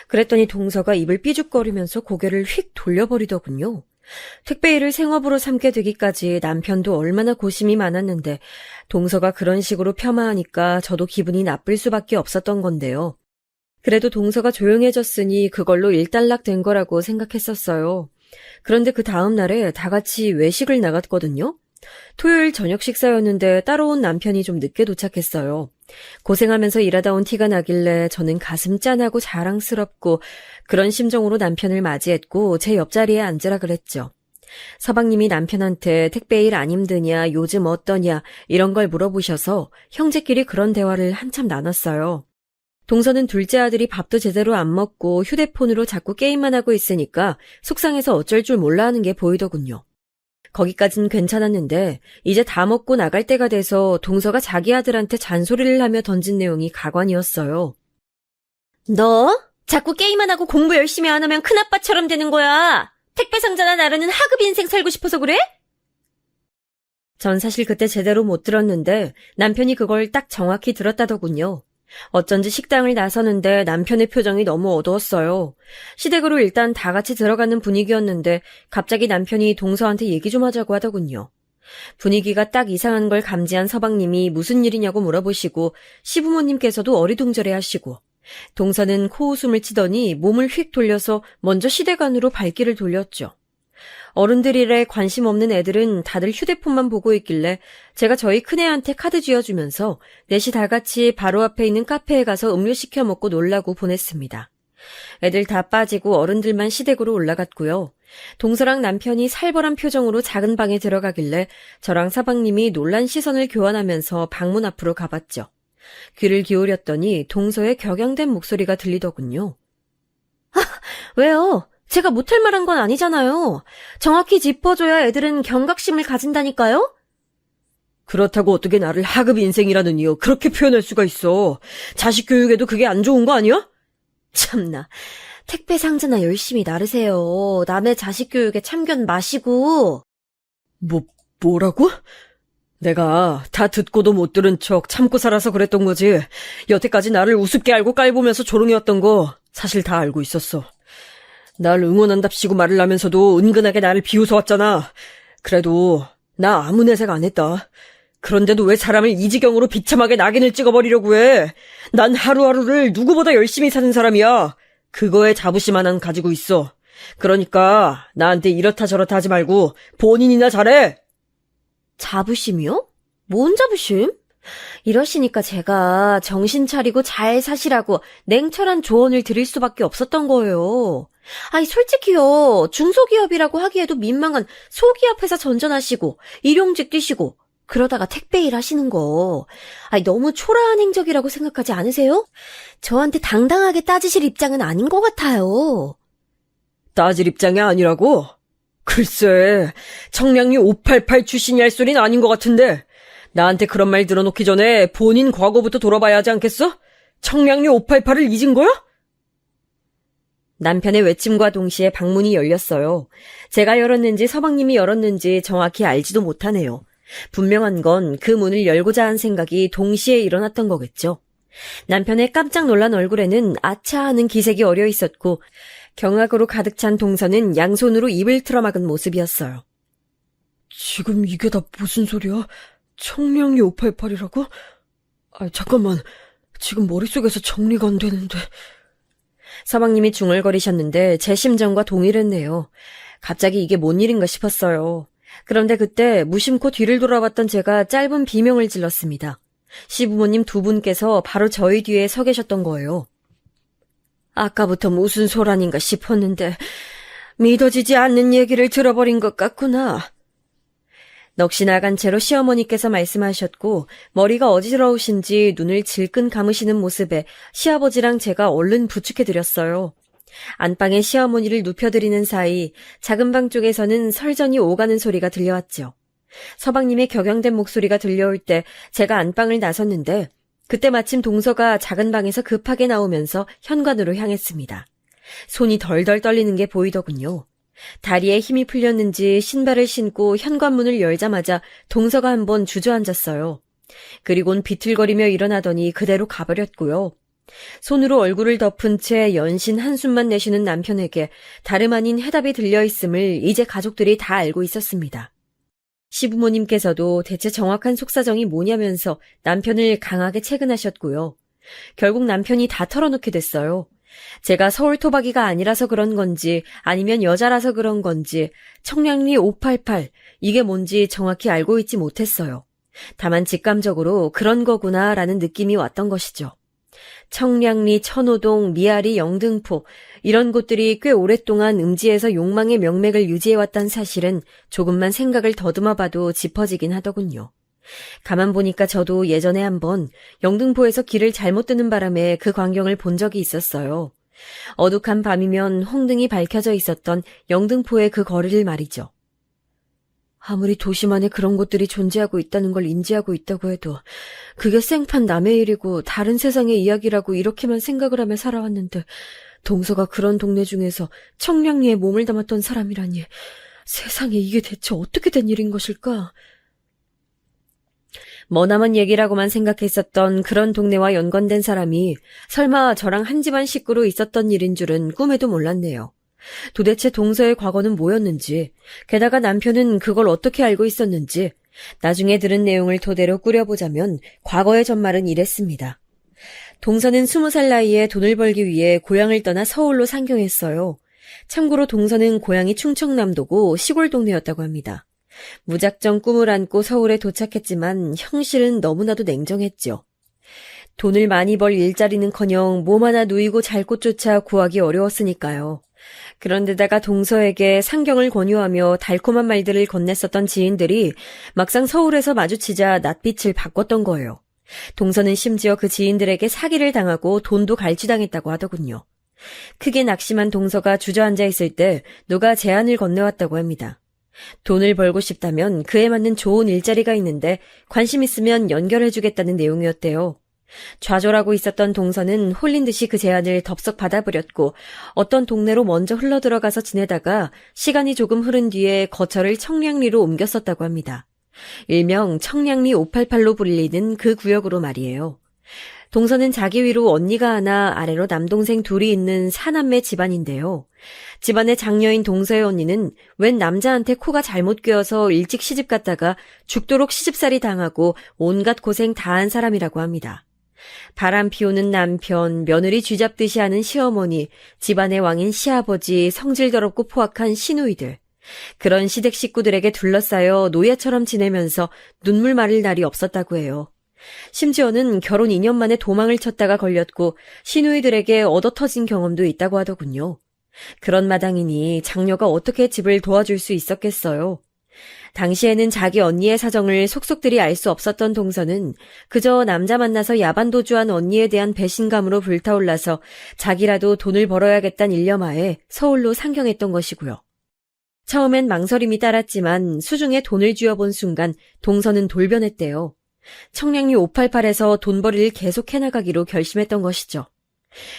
그랬더니 동서가 입을 삐죽거리면서 고개를 휙 돌려버리더군요. 택배 일을 생업으로 삼게 되기까지 남편도 얼마나 고심이 많았는데 동서가 그런 식으로 폄하하니까 저도 기분이 나쁠 수밖에 없었던 건데요. 그래도 동서가 조용해졌으니 그걸로 일단락된 거라고 생각했었어요. 그런데 그 다음 날에 다 같이 외식을 나갔거든요. 토요일 저녁 식사였는데 따라온 남편이 좀 늦게 도착했어요. 고생하면서 일하다 온 티가 나길래 저는 가슴 짠하고 자랑스럽고 그런 심정으로 남편을 맞이했고 제 옆자리에 앉으라 그랬죠. 서방님이 남편한테 택배 일 안 힘드냐, 요즘 어떠냐 이런 걸 물어보셔서 형제끼리 그런 대화를 한참 나눴어요. 동서는 둘째 아들이 밥도 제대로 안 먹고 휴대폰으로 자꾸 게임만 하고 있으니까 속상해서 어쩔 줄 몰라 하는 게 보이더군요. 거기까진 괜찮았는데 이제 다 먹고 나갈 때가 돼서 동서가 자기 아들한테 잔소리를 하며 던진 내용이 가관이었어요. 너 자꾸 게임만 하고 공부 열심히 안 하면 큰아빠처럼 되는 거야. 택배 상자나 나르는 하급 인생 살고 싶어서 그래? 전 사실 그때 제대로 못 들었는데 남편이 그걸 딱 정확히 들었다더군요. 어쩐지 식당을 나서는데 남편의 표정이 너무 어두웠어요. 시댁으로 일단 다 같이 들어가는 분위기였는데 갑자기 남편이 동서한테 얘기 좀 하자고 하더군요. 분위기가 딱 이상한 걸 감지한 서방님이 무슨 일이냐고 물어보시고 시부모님께서도 어리둥절해 하시고 동서는 코웃음을 치더니 몸을 휙 돌려서 먼저 시댁 안으로 발길을 돌렸죠. 어른들 일에 관심 없는 애들은 다들 휴대폰만 보고 있길래 제가 저희 큰애한테 카드 쥐어주면서 넷이 다 같이 바로 앞에 있는 카페에 가서 음료 시켜 먹고 놀라고 보냈습니다. 애들 다 빠지고 어른들만 시댁으로 올라갔고요. 동서랑 남편이 살벌한 표정으로 작은 방에 들어가길래 저랑 사방님이 놀란 시선을 교환하면서 방문 앞으로 가봤죠. 귀를 기울였더니 동서의 격양된 목소리가 들리더군요. 왜요? 제가 못할 말한 건 아니잖아요. 정확히 짚어줘야 애들은 경각심을 가진다니까요? 그렇다고 어떻게 나를 하급 인생이라느니요. 그렇게 표현할 수가 있어. 자식 교육에도 그게 안 좋은 거 아니야? 참나. 택배 상자나 열심히 나르세요. 남의 자식 교육에 참견 마시고. 뭐라고? 내가 다 듣고도 못 들은 척 참고 살아서 그랬던 거지. 여태까지 나를 우습게 알고 깔보면서 조롱해왔던 거 사실 다 알고 있었어. 날 응원한답시고 말을 하면서도 은근하게 나를 비웃어왔잖아. 그래도 나 아무 내색 안 했다. 그런데도 왜 사람을 이 지경으로 비참하게 낙인을 찍어버리려고 해. 난 하루하루를 누구보다 열심히 사는 사람이야. 그거에 자부심 하나는 가지고 있어. 그러니까 나한테 이렇다 저렇다 하지 말고 본인이나 잘해. 자부심이요? 뭔 자부심? 이러시니까 제가 정신 차리고 잘 사시라고 냉철한 조언을 드릴 수밖에 없었던 거예요. 아니 솔직히요. 중소기업이라고 하기에도 민망한 소기업 회사 전전하시고 일용직 뛰시고 그러다가 택배 일 하시는 거 아니 너무 초라한 행적이라고 생각하지 않으세요? 저한테 당당하게 따지실 입장은 아닌 것 같아요. 따질 입장이 아니라고? 글쎄, 청량리 588 출신이 할 소린 아닌 것 같은데 나한테 그런 말 들어놓기 전에 본인 과거부터 돌아봐야 하지 않겠어? 청량리 588을 잊은 거야? 남편의 외침과 동시에 방문이 열렸어요. 제가 열었는지 서방님이 열었는지 정확히 알지도 못하네요. 분명한 건 그 문을 열고자 한 생각이 동시에 일어났던 거겠죠. 남편의 깜짝 놀란 얼굴에는 아차 하는 기색이 어려 있었고 경악으로 가득 찬 동서는 양손으로 입을 틀어막은 모습이었어요. 지금 이게 다 무슨 소리야? 청량리 588이라고? 잠깐만. 지금 머릿속에서 정리가 안 되는데. 서방님이 중얼거리셨는데 제 심정과 동일했네요. 갑자기 이게 뭔 일인가 싶었어요. 그런데 그때 무심코 뒤를 돌아봤던 제가 짧은 비명을 질렀습니다. 시부모님 두 분께서 바로 저희 뒤에 서 계셨던 거예요. 아까부터 무슨 소란인가 싶었는데 믿어지지 않는 얘기를 들어버린 것 같구나. 넋이 나간 채로 시어머니께서 말씀하셨고 머리가 어지러우신지 눈을 질끈 감으시는 모습에 시아버지랑 제가 얼른 부축해드렸어요. 안방에 시어머니를 눕혀드리는 사이 작은 방 쪽에서는 설전이 오가는 소리가 들려왔죠. 서방님의 격양된 목소리가 들려올 때 제가 안방을 나섰는데 그때 마침 동서가 작은 방에서 급하게 나오면서 현관으로 향했습니다. 손이 덜덜 떨리는 게 보이더군요. 다리에 힘이 풀렸는지 신발을 신고 현관문을 열자마자 동서가 한번 주저앉았어요. 그리곤 비틀거리며 일어나더니 그대로 가버렸고요. 손으로 얼굴을 덮은 채 연신 한숨만 내쉬는 남편에게 다름 아닌 해답이 들려있음을 이제 가족들이 다 알고 있었습니다. 시부모님께서도 대체 정확한 속사정이 뭐냐면서 남편을 강하게 채근하셨고요. 결국 남편이 다 털어놓게 됐어요. 제가 서울 토박이가 아니라서 그런 건지 아니면 여자라서 그런 건지 청량리 588 이게 뭔지 정확히 알고 있지 못했어요. 다만 직감적으로 그런 거구나라는 느낌이 왔던 것이죠. 청량리, 천호동, 미아리, 영등포 이런 곳들이 꽤 오랫동안 음지에서 욕망의 명맥을 유지해왔다는 사실은 조금만 생각을 더듬어 봐도 짚어지긴 하더군요. 가만 보니까 저도 예전에 한번 영등포에서 길을 잘못 뜨는 바람에 그 광경을 본 적이 있었어요. 어둑한 밤이면 홍등이 밝혀져 있었던 영등포의 그 거리를 말이죠. 아무리 도심 안에 그런 곳들이 존재하고 있다는 걸 인지하고 있다고 해도 그게 생판 남의 일이고 다른 세상의 이야기라고 이렇게만 생각을 하며 살아왔는데 동서가 그런 동네 중에서 청량리에 몸을 담았던 사람이라니 세상에 이게 대체 어떻게 된 일인 것일까? 머나먼 얘기라고만 생각했었던 그런 동네와 연관된 사람이 설마 저랑 한 집안 식구로 있었던 일인 줄은 꿈에도 몰랐네요. 도대체 동서의 과거는 뭐였는지, 게다가 남편은 그걸 어떻게 알고 있었는지, 나중에 들은 내용을 토대로 꾸려보자면 과거의 전말은 이랬습니다. 동서는 20살 나이에 돈을 벌기 위해 고향을 떠나 서울로 상경했어요. 참고로 동서는 고향이 충청남도고 시골 동네였다고 합니다. 무작정 꿈을 안고 서울에 도착했지만 형실은 너무나도 냉정했죠. 돈을 많이 벌 일자리는커녕 몸 하나 누이고 잘 곳조차 구하기 어려웠으니까요. 그런데다가 동서에게 상경을 권유하며 달콤한 말들을 건넸었던 지인들이 막상 서울에서 마주치자 낯빛을 바꿨던 거예요. 동서는 심지어 그 지인들에게 사기를 당하고 돈도 갈취당했다고 하더군요. 크게 낙심한 동서가 주저앉아 있을 때 누가 제안을 건네왔다고 합니다. 돈을 벌고 싶다면 그에 맞는 좋은 일자리가 있는데 관심 있으면 연결해주겠다는 내용이었대요. 좌절하고 있었던 동서는 홀린 듯이 그 제안을 덥석 받아버렸고 어떤 동네로 먼저 흘러들어가서 지내다가 시간이 조금 흐른 뒤에 거처를 청량리로 옮겼었다고 합니다. 일명 청량리 588로 불리는 그 구역으로 말이에요. 동서는 자기 위로 언니가 하나 아래로 남동생 둘이 있는 사남매 집안인데요. 집안의 장녀인 동서의 언니는 웬 남자한테 코가 잘못 꿰어서 일찍 시집 갔다가 죽도록 시집살이 당하고 온갖 고생 다한 사람이라고 합니다. 바람 피우는 남편, 며느리 쥐잡듯이 하는 시어머니, 집안의 왕인 시아버지, 성질 더럽고 포악한 시누이들. 그런 시댁 식구들에게 둘러싸여 노예처럼 지내면서 눈물 마를 날이 없었다고 해요. 심지어는 결혼 2년 만에 도망을 쳤다가 걸렸고 시누이들에게 얻어터진 경험도 있다고 하더군요. 그런 마당이니 장녀가 어떻게 집을 도와줄 수 있었겠어요. 당시에는 자기 언니의 사정을 속속들이 알 수 없었던 동서는 그저 남자 만나서 야반도주한 언니에 대한 배신감으로 불타올라서 자기라도 돈을 벌어야겠다는 일념하에 서울로 상경했던 것이고요. 처음엔 망설임이 따랐지만 수중에 돈을 쥐어본 순간 동서는 돌변했대요. 청량리 588에서 돈벌이를 계속 해나가기로 결심했던 것이죠.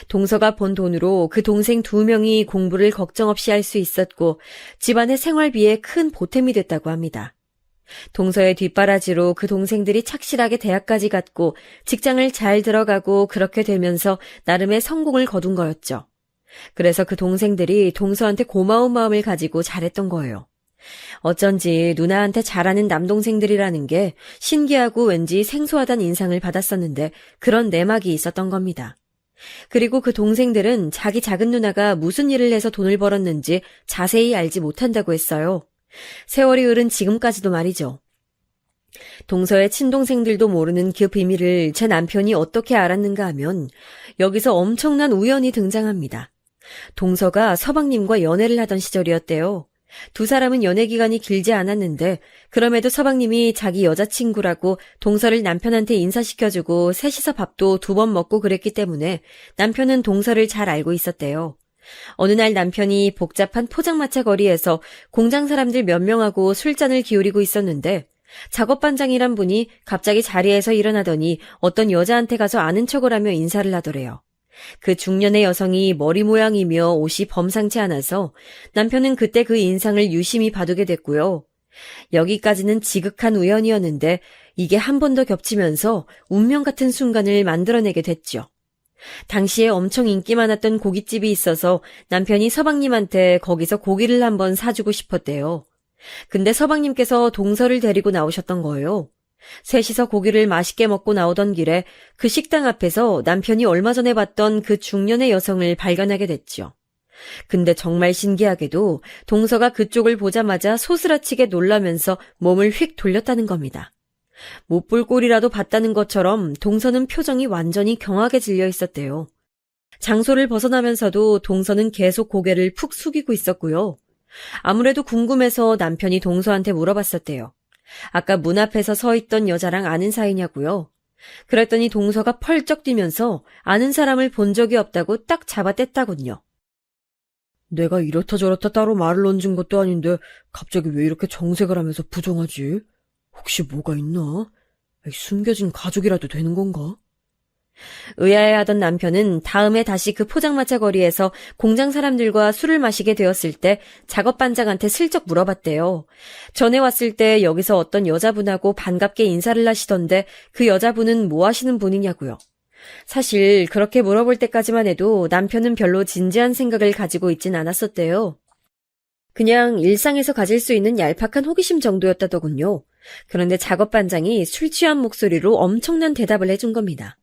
동서가 번 돈으로 그 동생 2명이 공부를 걱정 없이 할 수 있었고 집안의 생활비에 큰 보탬이 됐다고 합니다. 동서의 뒷바라지로 그 동생들이 착실하게 대학까지 갔고 직장을 잘 들어가고 그렇게 되면서 나름의 성공을 거둔 거였죠. 그래서 그 동생들이 동서한테 고마운 마음을 가지고 잘했던 거예요. 어쩐지 누나한테 잘하는 남동생들이라는 게 신기하고 왠지 생소하단 인상을 받았었는데 그런 내막이 있었던 겁니다. 그리고 그 동생들은 자기 작은 누나가 무슨 일을 해서 돈을 벌었는지 자세히 알지 못한다고 했어요. 세월이 흐른 지금까지도 말이죠. 동서의 친동생들도 모르는 그 비밀을 제 남편이 어떻게 알았는가 하면 여기서 엄청난 우연이 등장합니다. 동서가 서방님과 연애를 하던 시절이었대요. 두 사람은 연애 기간이 길지 않았는데 그럼에도 서방님이 자기 여자친구라고 동서를 남편한테 인사시켜주고 셋이서 밥도 2번 먹고 그랬기 때문에 남편은 동서를 잘 알고 있었대요. 어느 날 남편이 복잡한 포장마차 거리에서 공장 사람들 몇 명하고 술잔을 기울이고 있었는데 작업반장이란 분이 갑자기 자리에서 일어나더니 어떤 여자한테 가서 아는 척을 하며 인사를 하더래요. 그 중년의 여성이 머리 모양이며 옷이 범상치 않아서 남편은 그때 그 인상을 유심히 봐두게 됐고요. 여기까지는 지극한 우연이었는데 이게 한 번 더 겹치면서 운명 같은 순간을 만들어내게 됐죠. 당시에 엄청 인기 많았던 고깃집이 있어서 남편이 서방님한테 거기서 고기를 한번 사주고 싶었대요. 근데 서방님께서 동서를 데리고 나오셨던 거예요. 셋이서 고기를 맛있게 먹고 나오던 길에 그 식당 앞에서 남편이 얼마 전에 봤던 그 중년의 여성을 발견하게 됐죠. 근데 정말 신기하게도 동서가 그쪽을 보자마자 소스라치게 놀라면서 몸을 휙 돌렸다는 겁니다. 못 볼 꼴이라도 봤다는 것처럼 동서는 표정이 완전히 경악에 질려 있었대요. 장소를 벗어나면서도 동서는 계속 고개를 푹 숙이고 있었고요. 아무래도 궁금해서 남편이 동서한테 물어봤었대요. 아까 문 앞에서 서 있던 여자랑 아는 사이냐고요. 그랬더니 동서가 펄쩍 뛰면서 아는 사람을 본 적이 없다고 딱 잡아뗐다군요. 내가 이렇다 저렇다 따로 말을 얹은 것도 아닌데 갑자기 왜 이렇게 정색을 하면서 부정하지? 혹시 뭐가 있나? 숨겨진 가족이라도 되는 건가? 의아해하던 남편은 다음에 다시 그 포장마차 거리에서 공장 사람들과 술을 마시게 되었을 때 작업반장한테 슬쩍 물어봤대요. 전에 왔을 때 여기서 어떤 여자분하고 반갑게 인사를 하시던데 그 여자분은 뭐 하시는 분이냐고요. 사실 그렇게 물어볼 때까지만 해도 남편은 별로 진지한 생각을 가지고 있진 않았었대요. 그냥 일상에서 가질 수 있는 얄팍한 호기심 정도였다더군요. 그런데 작업반장이 술 취한 목소리로 엄청난 대답을 해준 겁니다.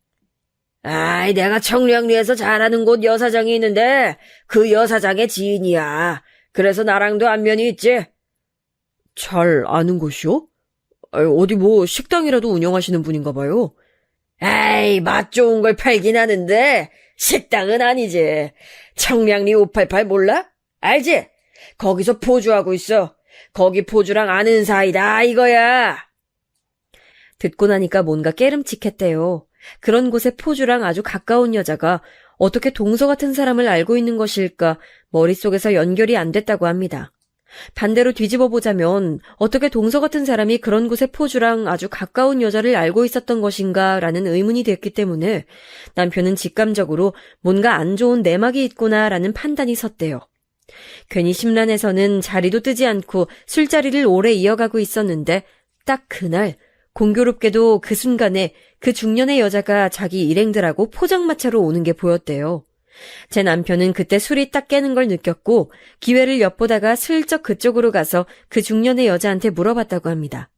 아이, 내가 청량리에서 잘하는 곳 여사장이 있는데 그 여사장의 지인이야. 그래서 나랑도 안면이 있지. 잘 아는 곳이요? 어디 뭐 식당이라도 운영하시는 분인가 봐요. 에이, 맛 좋은 걸 팔긴 하는데 식당은 아니지. 청량리 588 몰라? 알지? 거기서 포주하고 있어. 거기 포주랑 아는 사이다 이거야. 듣고 나니까 뭔가 깨름칙했대요. 그런 곳에 포주랑 아주 가까운 여자가 어떻게 동서 같은 사람을 알고 있는 것일까 머릿속에서 연결이 안 됐다고 합니다. 반대로 뒤집어 보자면 어떻게 동서 같은 사람이 그런 곳에 포주랑 아주 가까운 여자를 알고 있었던 것인가 라는 의문이 됐기 때문에 남편은 직감적으로 뭔가 안 좋은 내막이 있구나라는 판단이 섰대요. 괜히 심란해서는 자리도 뜨지 않고 술자리를 오래 이어가고 있었는데 딱 그날 공교롭게도 그 순간에 그 중년의 여자가 자기 일행들하고 포장마차로 오는 게 보였대요. 제 남편은 그때 술이 딱 깨는 걸 느꼈고 기회를 엿보다가 슬쩍 그쪽으로 가서 그 중년의 여자한테 물어봤다고 합니다.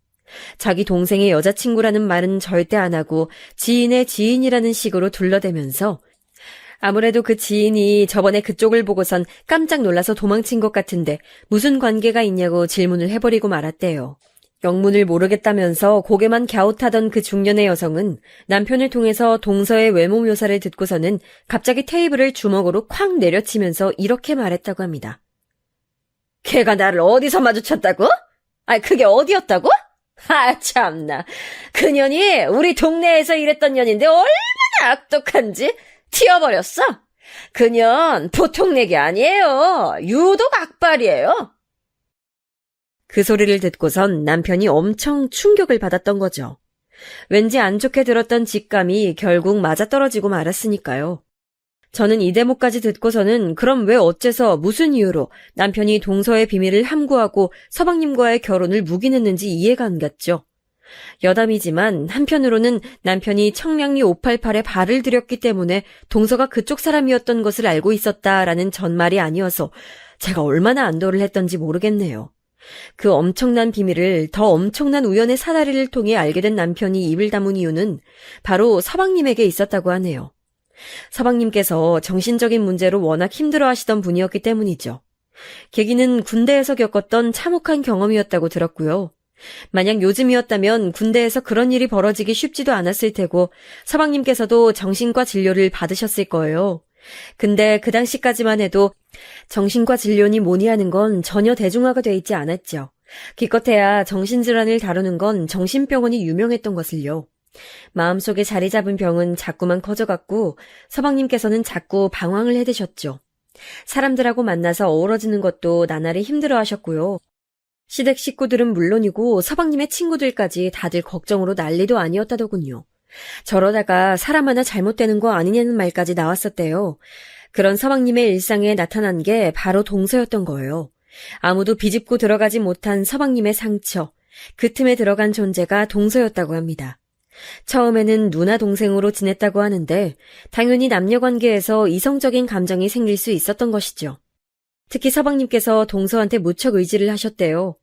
자기 동생의 여자친구라는 말은 절대 안 하고 지인의 지인이라는 식으로 둘러대면서 아무래도 그 지인이 저번에 그쪽을 보고선 깜짝 놀라서 도망친 것 같은데 무슨 관계가 있냐고 질문을 해버리고 말았대요. 영문을 모르겠다면서 고개만 갸웃하던 그 중년의 여성은 남편을 통해서 동서의 외모 묘사를 듣고서는 갑자기 테이블을 주먹으로 콱 내려치면서 이렇게 말했다고 합니다. 걔가 나를 어디서 마주쳤다고? 그게 어디였다고? 참나. 그 년이 우리 동네에서 일했던 년인데 얼마나 악독한지 튀어버렸어. 그 년 보통 내기 아니에요. 유독 악발이에요. 그 소리를 듣고선 남편이 엄청 충격을 받았던 거죠. 왠지 안 좋게 들었던 직감이 결국 맞아떨어지고 말았으니까요. 저는 이 대목까지 듣고서는 그럼 왜 어째서 무슨 이유로 남편이 동서의 비밀을 함구하고 서방님과의 결혼을 묵인했는지 이해가 안 갔죠. 여담이지만 한편으로는 남편이 청량리 588에 발을 들였기 때문에 동서가 그쪽 사람이었던 것을 알고 있었다라는 전말이 아니어서 제가 얼마나 안도를 했던지 모르겠네요. 그 엄청난 비밀을 더 엄청난 우연의 사다리를 통해 알게 된 남편이 입을 다문 이유는 바로 서방님에게 있었다고 하네요. 서방님께서 정신적인 문제로 워낙 힘들어하시던 분이었기 때문이죠. 계기는 군대에서 겪었던 참혹한 경험이었다고 들었고요. 만약 요즘이었다면 군대에서 그런 일이 벌어지기 쉽지도 않았을 테고 서방님께서도 정신과 진료를 받으셨을 거예요. 근데 그 당시까지만 해도 정신과 진료니 뭐니 하는 건 전혀 대중화가 돼 있지 않았죠. 기껏해야 정신질환을 다루는 건 정신병원이 유명했던 것을요. 마음속에 자리 잡은 병은 자꾸만 커져갔고 서방님께서는 자꾸 방황을 해대셨죠. 사람들하고 만나서 어우러지는 것도 나날이 힘들어하셨고요. 시댁 식구들은 물론이고 서방님의 친구들까지 다들 걱정으로 난리도 아니었다더군요. 저러다가 사람 하나 잘못되는 거 아니냐는 말까지 나왔었대요. 그런 서방님의 일상에 나타난 게 바로 동서였던 거예요. 아무도 비집고 들어가지 못한 서방님의 상처, 그 틈에 들어간 존재가 동서였다고 합니다. 처음에는 누나 동생으로 지냈다고 하는데 당연히 남녀관계에서 이성적인 감정이 생길 수 있었던 것이죠. 특히 서방님께서 동서한테 무척 의지를 하셨대요.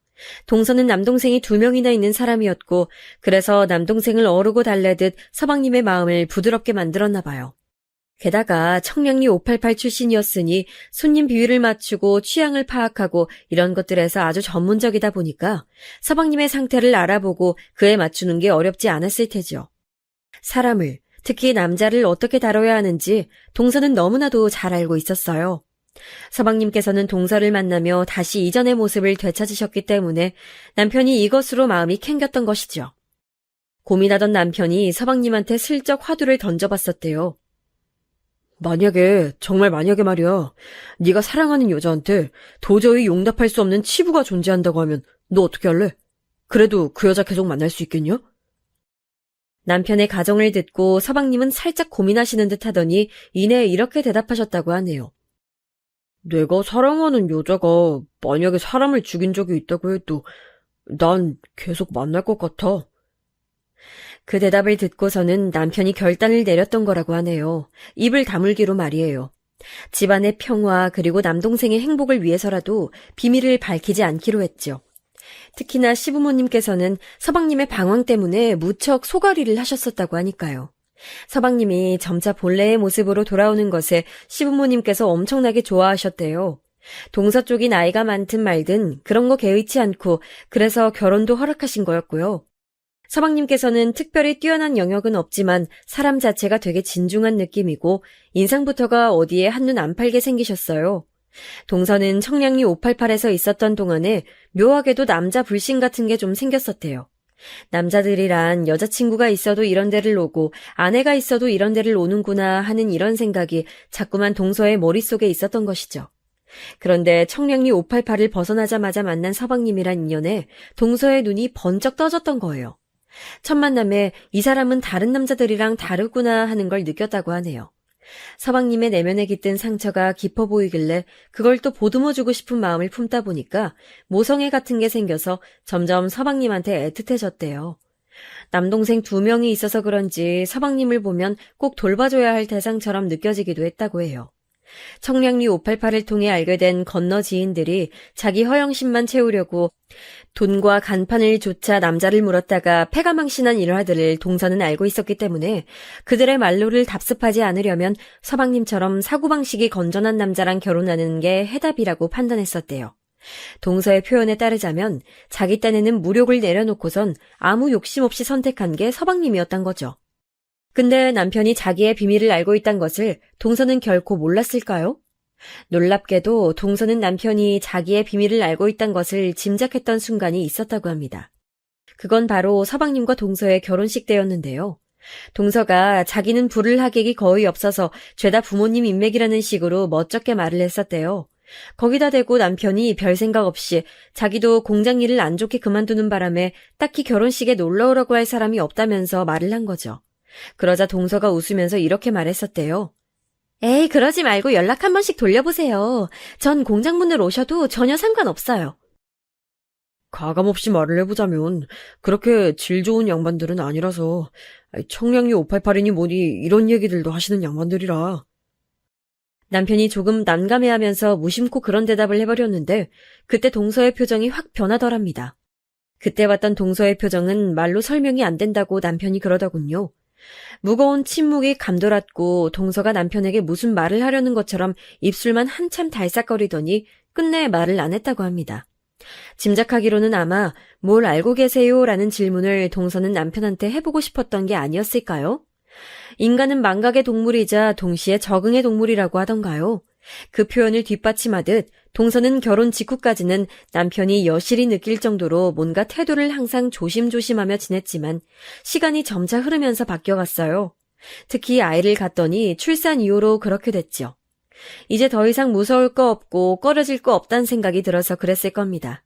동서는 남동생이 2명이나 있는 사람이었고 그래서 남동생을 어르고 달래듯 서방님의 마음을 부드럽게 만들었나 봐요. 게다가 청량리 588 출신이었으니 손님 비위를 맞추고 취향을 파악하고 이런 것들에서 아주 전문적이다 보니까 서방님의 상태를 알아보고 그에 맞추는 게 어렵지 않았을 테죠. 사람을, 특히 남자를 어떻게 다뤄야 하는지 동서는 너무나도 잘 알고 있었어요. 서방님께서는 동서를 만나며 다시 이전의 모습을 되찾으셨기 때문에 남편이 이것으로 마음이 캥겼던 것이죠. 고민하던 남편이 서방님한테 슬쩍 화두를 던져봤었대요. 정말 만약에 말이야, 네가 사랑하는 여자한테 도저히 용납할 수 없는 치부가 존재한다고 하면 너 어떻게 할래? 그래도 그 여자 계속 만날 수 있겠냐? 남편의 가정을 듣고 서방님은 살짝 고민하시는 듯 하더니 이내 이렇게 대답하셨다고 하네요. 내가 사랑하는 여자가 만약에 사람을 죽인 적이 있다고 해도 난 계속 만날 것 같아. 그 대답을 듣고서는 남편이 결단을 내렸던 거라고 하네요. 입을 다물기로 말이에요. 집안의 평화 그리고 남동생의 행복을 위해서라도 비밀을 밝히지 않기로 했죠. 특히나 시부모님께서는 서방님의 방황 때문에 무척 소가리를 하셨었다고 하니까요. 서방님이 점차 본래의 모습으로 돌아오는 것에 시부모님께서 엄청나게 좋아하셨대요. 동서 쪽이 나이가 많든 말든 그런 거 개의치 않고 그래서 결혼도 허락하신 거였고요. 서방님께서는 특별히 뛰어난 영역은 없지만 사람 자체가 되게 진중한 느낌이고 인상부터가 어디에 한눈 안 팔게 생기셨어요. 동서는 청량리 588에서 있었던 동안에 묘하게도 남자 불신 같은 게 좀 생겼었대요. 남자들이란 여자친구가 있어도 이런 데를 오고 아내가 있어도 이런 데를 오는구나 하는 이런 생각이 자꾸만 동서의 머릿속에 있었던 것이죠. 그런데 청량리 588을 벗어나자마자 만난 서방님이란 인연에 동서의 눈이 번쩍 떠졌던 거예요. 첫 만남에 이 사람은 다른 남자들이랑 다르구나 하는 걸 느꼈다고 하네요. 서방님의 내면에 깃든 상처가 깊어 보이길래 그걸 또 보듬어주고 싶은 마음을 품다 보니까 모성애 같은 게 생겨서 점점 서방님한테 애틋해졌대요. 남동생 2명이 있어서 그런지 서방님을 보면 꼭 돌봐줘야 할 대상처럼 느껴지기도 했다고 해요. 청량리 588을 통해 알게 된 건너 지인들이 자기 허영심만 채우려고 돈과 간판을 조차 남자를 물었다가 패가망신한 일화들을 동서는 알고 있었기 때문에 그들의 말로를 답습하지 않으려면 서방님처럼 사고방식이 건전한 남자랑 결혼하는 게 해답이라고 판단했었대요. 동서의 표현에 따르자면 자기 딴에는 무력을 내려놓고선 아무 욕심 없이 선택한 게 서방님이었단 거죠. 근데 남편이 자기의 비밀을 알고 있단 것을 동서는 결코 몰랐을까요? 놀랍게도 동서는 남편이 자기의 비밀을 알고 있다는 것을 짐작했던 순간이 있었다고 합니다. 그건 바로 서방님과 동서의 결혼식 때였는데요. 동서가 자기는 부를 하객이 거의 없어서 죄다 부모님 인맥이라는 식으로 멋쩍게 말을 했었대요. 거기다 대고 남편이 별 생각 없이 자기도 공장 일을 안 좋게 그만두는 바람에 딱히 결혼식에 놀러 오라고 할 사람이 없다면서 말을 한 거죠. 그러자 동서가 웃으면서 이렇게 말했었대요. 에이, 그러지 말고 연락 한 번씩 돌려보세요. 전 공장 문을 오셔도 전혀 상관없어요. 가감없이 말을 해보자면 그렇게 질 좋은 양반들은 아니라서 청량리 588이니 뭐니 이런 얘기들도 하시는 양반들이라. 남편이 조금 난감해하면서 무심코 그런 대답을 해버렸는데 그때 동서의 표정이 확 변하더랍니다. 그때 봤던 동서의 표정은 말로 설명이 안 된다고 남편이 그러더군요. 무거운 침묵이 감돌았고 동서가 남편에게 무슨 말을 하려는 것처럼 입술만 한참 달싹거리더니 끝내 말을 안 했다고 합니다. 짐작하기로는 아마 뭘 알고 계세요? 라는 질문을 동서는 남편한테 해보고 싶었던 게 아니었을까요? 인간은 망각의 동물이자 동시에 적응의 동물이라고 하던가요? 그 표현을 뒷받침하듯 동서는 결혼 직후까지는 남편이 여실히 느낄 정도로 뭔가 태도를 항상 조심조심하며 지냈지만 시간이 점차 흐르면서 바뀌어갔어요. 특히 아이를 갖더니 출산 이후로 그렇게 됐죠. 이제 더 이상 무서울 거 없고 꺼려질 거 없다는 생각이 들어서 그랬을 겁니다.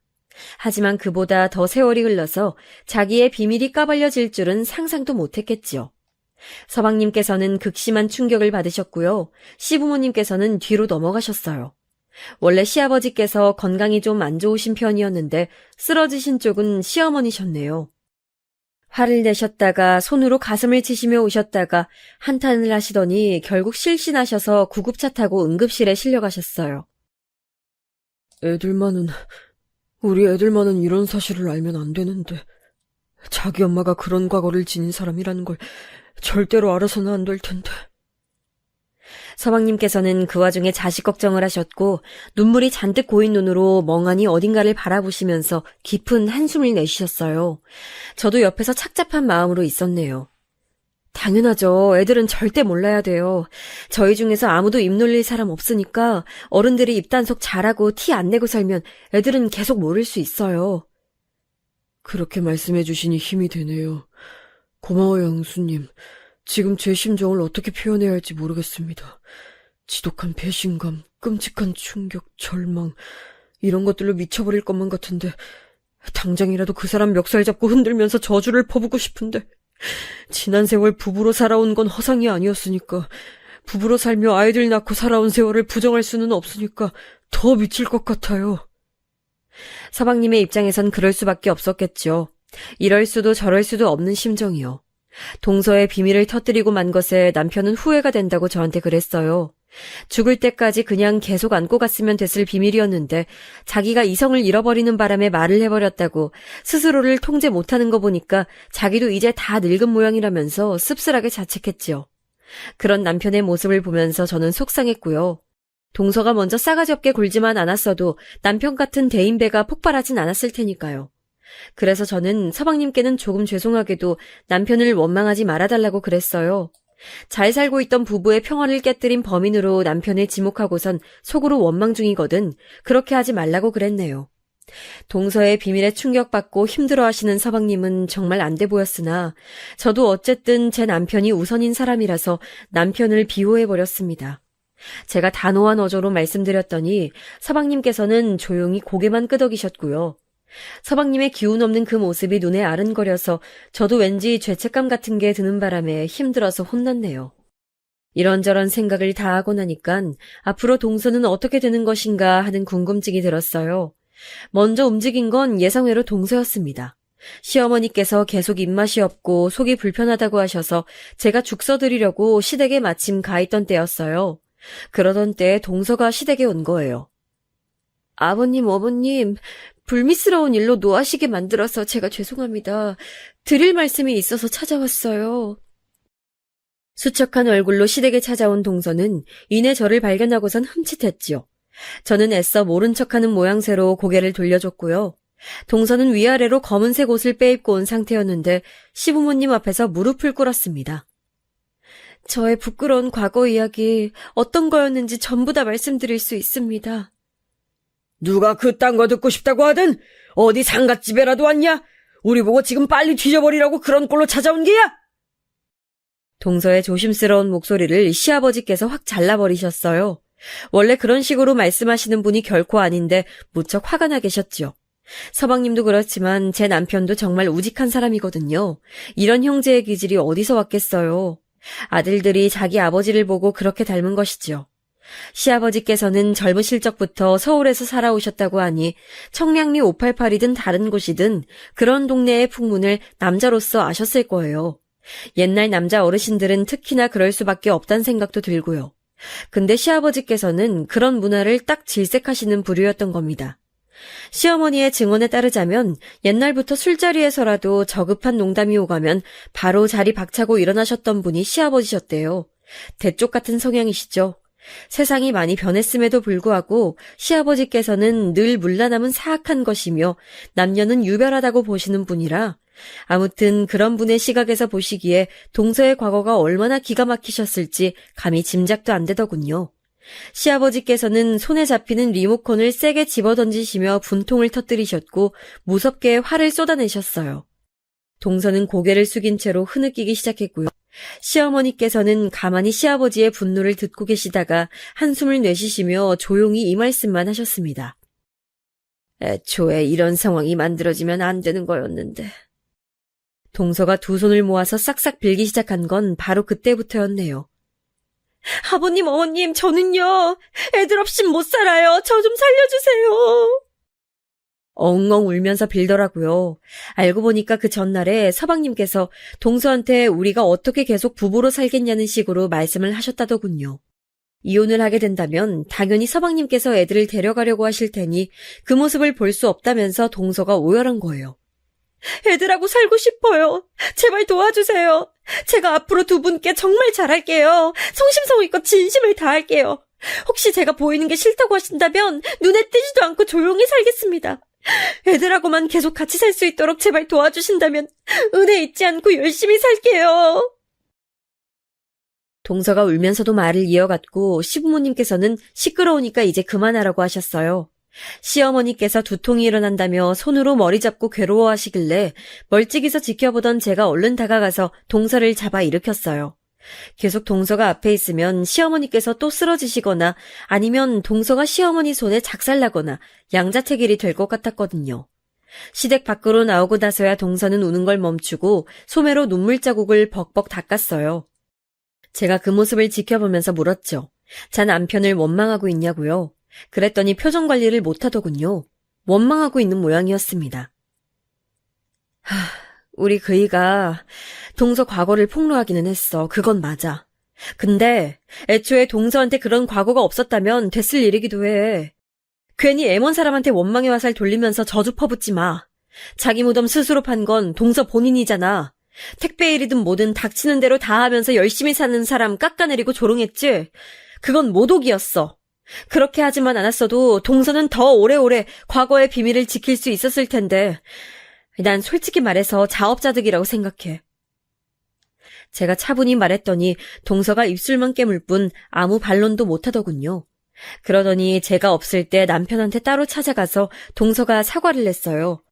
하지만 그보다 더 세월이 흘러서 자기의 비밀이 까발려질 줄은 상상도 못했겠지요. 서방님께서는 극심한 충격을 받으셨고요. 시부모님께서는 뒤로 넘어가셨어요. 원래 시아버지께서 건강이 좀 안 좋으신 편이었는데 쓰러지신 쪽은 시어머니셨네요. 화를 내셨다가 손으로 가슴을 치시며 오셨다가 한탄을 하시더니 결국 실신하셔서 구급차 타고 응급실에 실려가셨어요. 우리 애들만은 이런 사실을 알면 안 되는데 자기 엄마가 그런 과거를 지닌 사람이라는 걸 절대로 알아서는 안 될 텐데. 서방님께서는 그 와중에 자식 걱정을 하셨고 눈물이 잔뜩 고인 눈으로 멍하니 어딘가를 바라보시면서 깊은 한숨을 내쉬셨어요. 저도 옆에서 착잡한 마음으로 있었네요. 당연하죠. 애들은 절대 몰라야 돼요. 저희 중에서 아무도 입 놀릴 사람 없으니까 어른들이 입단속 잘하고 티 안 내고 살면 애들은 계속 모를 수 있어요. 그렇게 말씀해 주시니 힘이 되네요. 고마워요, 형수님. 지금 제 심정을 어떻게 표현해야 할지 모르겠습니다. 지독한 배신감, 끔찍한 충격, 절망 이런 것들로 미쳐버릴 것만 같은데 당장이라도 그 사람 멱살 잡고 흔들면서 저주를 퍼붓고 싶은데 지난 세월 부부로 살아온 건 허상이 아니었으니까 부부로 살며 아이들 낳고 살아온 세월을 부정할 수는 없으니까 더 미칠 것 같아요. 서방님의 입장에선 그럴 수밖에 없었겠죠. 이럴 수도 저럴 수도 없는 심정이요. 동서의 비밀을 터뜨리고 만 것에 남편은 후회가 된다고 저한테 그랬어요. 죽을 때까지 그냥 계속 안고 갔으면 됐을 비밀이었는데 자기가 이성을 잃어버리는 바람에 말을 해버렸다고 스스로를 통제 못하는 거 보니까 자기도 이제 다 늙은 모양이라면서 씁쓸하게 자책했지요. 그런 남편의 모습을 보면서 저는 속상했고요. 동서가 먼저 싸가지 없게 굴지만 않았어도 남편 같은 대인배가 폭발하진 않았을 테니까요. 그래서 저는 서방님께는 조금 죄송하게도 남편을 원망하지 말아달라고 그랬어요. 잘 살고 있던 부부의 평화를 깨뜨린 범인으로 남편을 지목하고선 속으로 원망 중이거든 그렇게 하지 말라고 그랬네요. 동서의 비밀에 충격받고 힘들어하시는 서방님은 정말 안 돼 보였으나 저도 어쨌든 제 남편이 우선인 사람이라서 남편을 비호해버렸습니다. 제가 단호한 어조로 말씀드렸더니 서방님께서는 조용히 고개만 끄덕이셨고요. 서방님의 기운 없는 그 모습이 눈에 아른거려서 저도 왠지 죄책감 같은 게 드는 바람에 힘들어서 혼났네요. 이런저런 생각을 다 하고 나니깐 앞으로 동서는 어떻게 되는 것인가 하는 궁금증이 들었어요. 먼저 움직인 건 예상외로 동서였습니다. 시어머니께서 계속 입맛이 없고 속이 불편하다고 하셔서 제가 죽 써드리려고 시댁에 마침 가있던 때였어요. 그러던 때에 동서가 시댁에 온 거예요. 아버님, 어머님, 불미스러운 일로 노하시게 만들어서 제가 죄송합니다. 드릴 말씀이 있어서 찾아왔어요. 수척한 얼굴로 시댁에 찾아온 동서는 이내 저를 발견하고선 흠칫했지요. 저는 애써 모른 척하는 모양새로 고개를 돌려줬고요. 동서는 위아래로 검은색 옷을 빼입고 온 상태였는데 시부모님 앞에서 무릎을 꿇었습니다. 저의 부끄러운 과거 이야기 어떤 거였는지 전부 다 말씀드릴 수 있습니다. 누가 그딴 거 듣고 싶다고 하든 어디 상갓집에라도 왔냐? 우리 보고 지금 빨리 뒤져버리라고 그런 꼴로 찾아온 게야? 동서의 조심스러운 목소리를 시아버지께서 확 잘라버리셨어요. 원래 그런 식으로 말씀하시는 분이 결코 아닌데 무척 화가 나 계셨죠. 서방님도 그렇지만 제 남편도 정말 우직한 사람이거든요. 이런 형제의 기질이 어디서 왔겠어요. 아들들이 자기 아버지를 보고 그렇게 닮은 것이죠. 시아버지께서는 젊으실 적부터 서울에서 살아오셨다고 하니 청량리 588이든 다른 곳이든 그런 동네의 풍문을 남자로서 아셨을 거예요. 옛날 남자 어르신들은 특히나 그럴 수밖에 없단 생각도 들고요. 근데 시아버지께서는 그런 문화를 딱 질색하시는 부류였던 겁니다. 시어머니의 증언에 따르자면 옛날부터 술자리에서라도 저급한 농담이 오가면 바로 자리 박차고 일어나셨던 분이 시아버지셨대요. 대쪽 같은 성향이시죠. 세상이 많이 변했음에도 불구하고 시아버지께서는 늘 물러남은 사악한 것이며 남녀는 유별하다고 보시는 분이라 아무튼 그런 분의 시각에서 보시기에 동서의 과거가 얼마나 기가 막히셨을지 감히 짐작도 안 되더군요. 시아버지께서는 손에 잡히는 리모컨을 세게 집어던지시며 분통을 터뜨리셨고 무섭게 화를 쏟아내셨어요. 동서는 고개를 숙인 채로 흐느끼기 시작했고요. 시어머니께서는 가만히 시아버지의 분노를 듣고 계시다가 한숨을 내쉬시며 조용히 이 말씀만 하셨습니다. 애초에 이런 상황이 만들어지면 안 되는 거였는데. 동서가 두 손을 모아서 싹싹 빌기 시작한 건 바로 그때부터였네요. 아버님, 어머님, 저는요. 애들 없인 못 살아요. 저 좀 살려주세요. 엉엉 울면서 빌더라고요. 알고 보니까 그 전날에 서방님께서 동서한테 우리가 어떻게 계속 부부로 살겠냐는 식으로 말씀을 하셨다더군요. 이혼을 하게 된다면 당연히 서방님께서 애들을 데려가려고 하실 테니 그 모습을 볼 수 없다면서 동서가 오열한 거예요. 애들하고 살고 싶어요. 제발 도와주세요. 제가 앞으로 두 분께 정말 잘할게요. 성심성의껏 진심을 다할게요. 혹시 제가 보이는 게 싫다고 하신다면 눈에 띄지도 않고 조용히 살겠습니다. 애들하고만 계속 같이 살 수 있도록 제발 도와주신다면 은혜 잊지 않고 열심히 살게요. 동서가 울면서도 말을 이어갔고 시부모님께서는 시끄러우니까 이제 그만하라고 하셨어요. 시어머니께서 두통이 일어난다며 손으로 머리 잡고 괴로워하시길래 멀찍이서 지켜보던 제가 얼른 다가가서 동서를 잡아 일으켰어요. 계속 동서가 앞에 있으면 시어머니께서 또 쓰러지시거나 아니면 동서가 시어머니 손에 작살나거나 양자택일이 될 것 같았거든요. 시댁 밖으로 나오고 나서야 동서는 우는 걸 멈추고 소매로 눈물 자국을 벅벅 닦았어요. 제가 그 모습을 지켜보면서 물었죠. 자 남편을 원망하고 있냐고요. 그랬더니 표정 관리를 못하더군요. 원망하고 있는 모양이었습니다. 우리 그이가 동서 과거를 폭로하기는 했어. 그건 맞아. 근데 애초에 동서한테 그런 과거가 없었다면 됐을 일이기도 해. 괜히 애먼 사람한테 원망의 화살 돌리면서 저주 퍼붓지 마. 자기 무덤 스스로 판 건 동서 본인이잖아. 택배 일이든 뭐든 닥치는 대로 다 하면서 열심히 사는 사람 깎아내리고 조롱했지. 그건 모독이었어. 그렇게 하지만 않았어도 동서는 더 오래오래 과거의 비밀을 지킬 수 있었을 텐데 난 솔직히 말해서 자업자득이라고 생각해. 제가 차분히 말했더니 동서가 입술만 깨물 뿐 아무 반론도 못하더군요. 그러더니 제가 없을 때 남편한테 따로 찾아가서 동서가 사과를 했어요.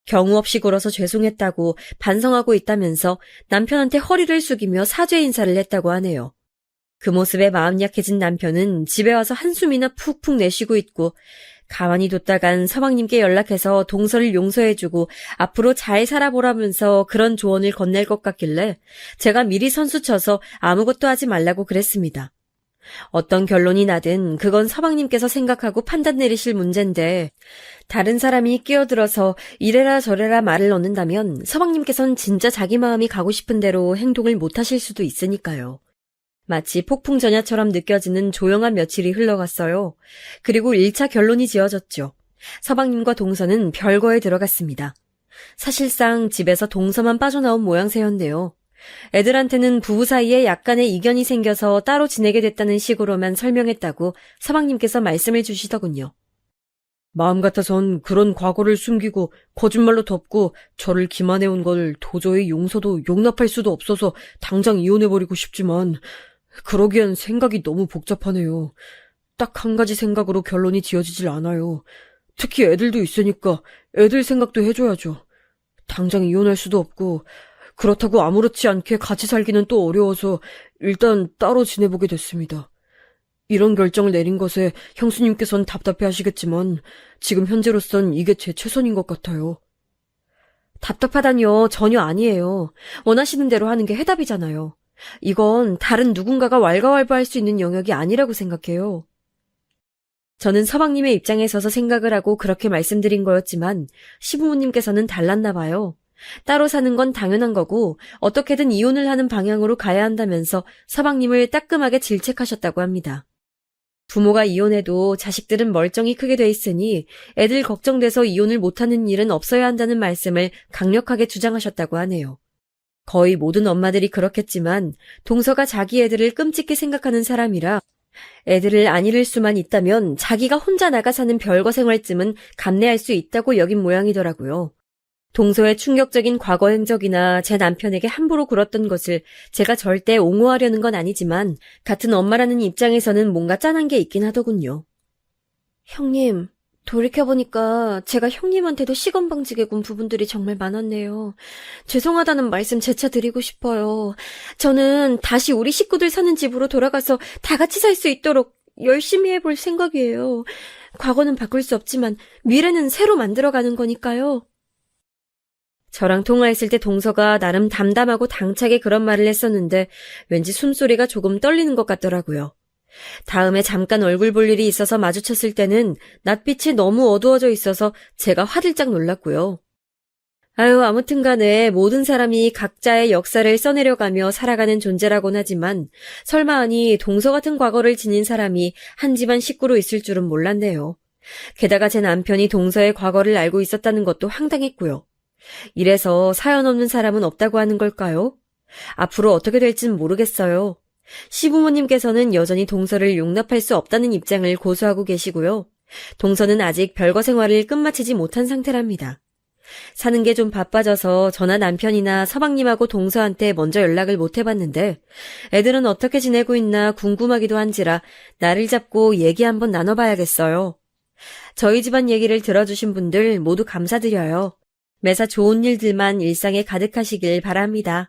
경우 없이 굴어서 죄송했다고 반성하고 있다면서 남편한테 허리를 숙이며 사죄 인사를 했다고 하네요. 그 모습에 마음 약해진 남편은 집에 와서 한숨이나 푹푹 내쉬고 있고 가만히 뒀다간 서방님께 연락해서 동서를 용서해주고 앞으로 잘 살아보라면서 그런 조언을 건넬 것 같길래 제가 미리 선수쳐서 아무것도 하지 말라고 그랬습니다. 어떤 결론이 나든 그건 서방님께서 생각하고 판단 내리실 문제인데 다른 사람이 끼어들어서 이래라 저래라 말을 넣는다면 서방님께서는 진짜 자기 마음이 가고 싶은 대로 행동을 못하실 수도 있으니까요. 마치 폭풍전야처럼 느껴지는 조용한 며칠이 흘러갔어요. 그리고 1차 결론이 지어졌죠. 서방님과 동서는 별거에 들어갔습니다. 사실상 집에서 동서만 빠져나온 모양새였네요. 애들한테는 부부 사이에 약간의 이견이 생겨서 따로 지내게 됐다는 식으로만 설명했다고 서방님께서 말씀을 주시더군요. 마음 같아선 그런 과거를 숨기고 거짓말로 덮고 저를 기만해온 걸 도저히 용서도 용납할 수도 없어서 당장 이혼해버리고 싶지만 그러기엔 생각이 너무 복잡하네요. 딱 한 가지 생각으로 결론이 지어지질 않아요. 특히 애들도 있으니까 애들 생각도 해줘야죠. 당장 이혼할 수도 없고 그렇다고 아무렇지 않게 같이 살기는 또 어려워서 일단 따로 지내보게 됐습니다. 이런 결정을 내린 것에 형수님께선 답답해 하시겠지만 지금 현재로선 이게 제 최선인 것 같아요. 답답하다뇨. 전혀 아니에요. 원하시는 대로 하는 게 해답이잖아요. 이건 다른 누군가가 왈가왈부할 수 있는 영역이 아니라고 생각해요. 저는 서방님의 입장에 서서 생각을 하고 그렇게 말씀드린 거였지만 시부모님께서는 달랐나 봐요. 따로 사는 건 당연한 거고 어떻게든 이혼을 하는 방향으로 가야 한다면서 서방님을 따끔하게 질책하셨다고 합니다. 부모가 이혼해도 자식들은 멀쩡히 크게 돼 있으니 애들 걱정돼서 이혼을 못하는 일은 없어야 한다는 말씀을 강력하게 주장하셨다고 하네요. 거의 모든 엄마들이 그렇겠지만 동서가 자기 애들을 끔찍히 생각하는 사람이라 애들을 안 잃을 수만 있다면 자기가 혼자 나가 사는 별거 생활쯤은 감내할 수 있다고 여긴 모양이더라고요. 동서의 충격적인 과거 행적이나 제 남편에게 함부로 굴었던 것을 제가 절대 옹호하려는 건 아니지만 같은 엄마라는 입장에서는 뭔가 짠한 게 있긴 하더군요. 형님, 돌이켜보니까 제가 형님한테도 시건방지게 군 부분들이 정말 많았네요. 죄송하다는 말씀 재차 드리고 싶어요. 저는 다시 우리 식구들 사는 집으로 돌아가서 다 같이 살 수 있도록 열심히 해볼 생각이에요. 과거는 바꿀 수 없지만 미래는 새로 만들어가는 거니까요. 저랑 통화했을 때 동서가 나름 담담하고 당차게 그런 말을 했었는데 왠지 숨소리가 조금 떨리는 것 같더라고요. 다음에 잠깐 얼굴 볼 일이 있어서 마주쳤을 때는 낯빛이 너무 어두워져 있어서 제가 화들짝 놀랐고요. 아유, 아무튼 간에 모든 사람이 각자의 역사를 써내려가며 살아가는 존재라곤 하지만 설마 하니 동서 같은 과거를 지닌 사람이 한 집안 식구로 있을 줄은 몰랐네요. 게다가 제 남편이 동서의 과거를 알고 있었다는 것도 황당했고요. 이래서 사연 없는 사람은 없다고 하는 걸까요? 앞으로 어떻게 될진 모르겠어요. 시부모님께서는 여전히 동서를 용납할 수 없다는 입장을 고수하고 계시고요. 동서는 아직 별거 생활을 끝마치지 못한 상태랍니다. 사는 게 좀 바빠져서 저나 남편이나 서방님하고 동서한테 먼저 연락을 못 해봤는데 애들은 어떻게 지내고 있나 궁금하기도 한지라 나를 잡고 얘기 한번 나눠봐야겠어요. 저희 집안 얘기를 들어주신 분들 모두 감사드려요. 매사 좋은 일들만 일상에 가득하시길 바랍니다.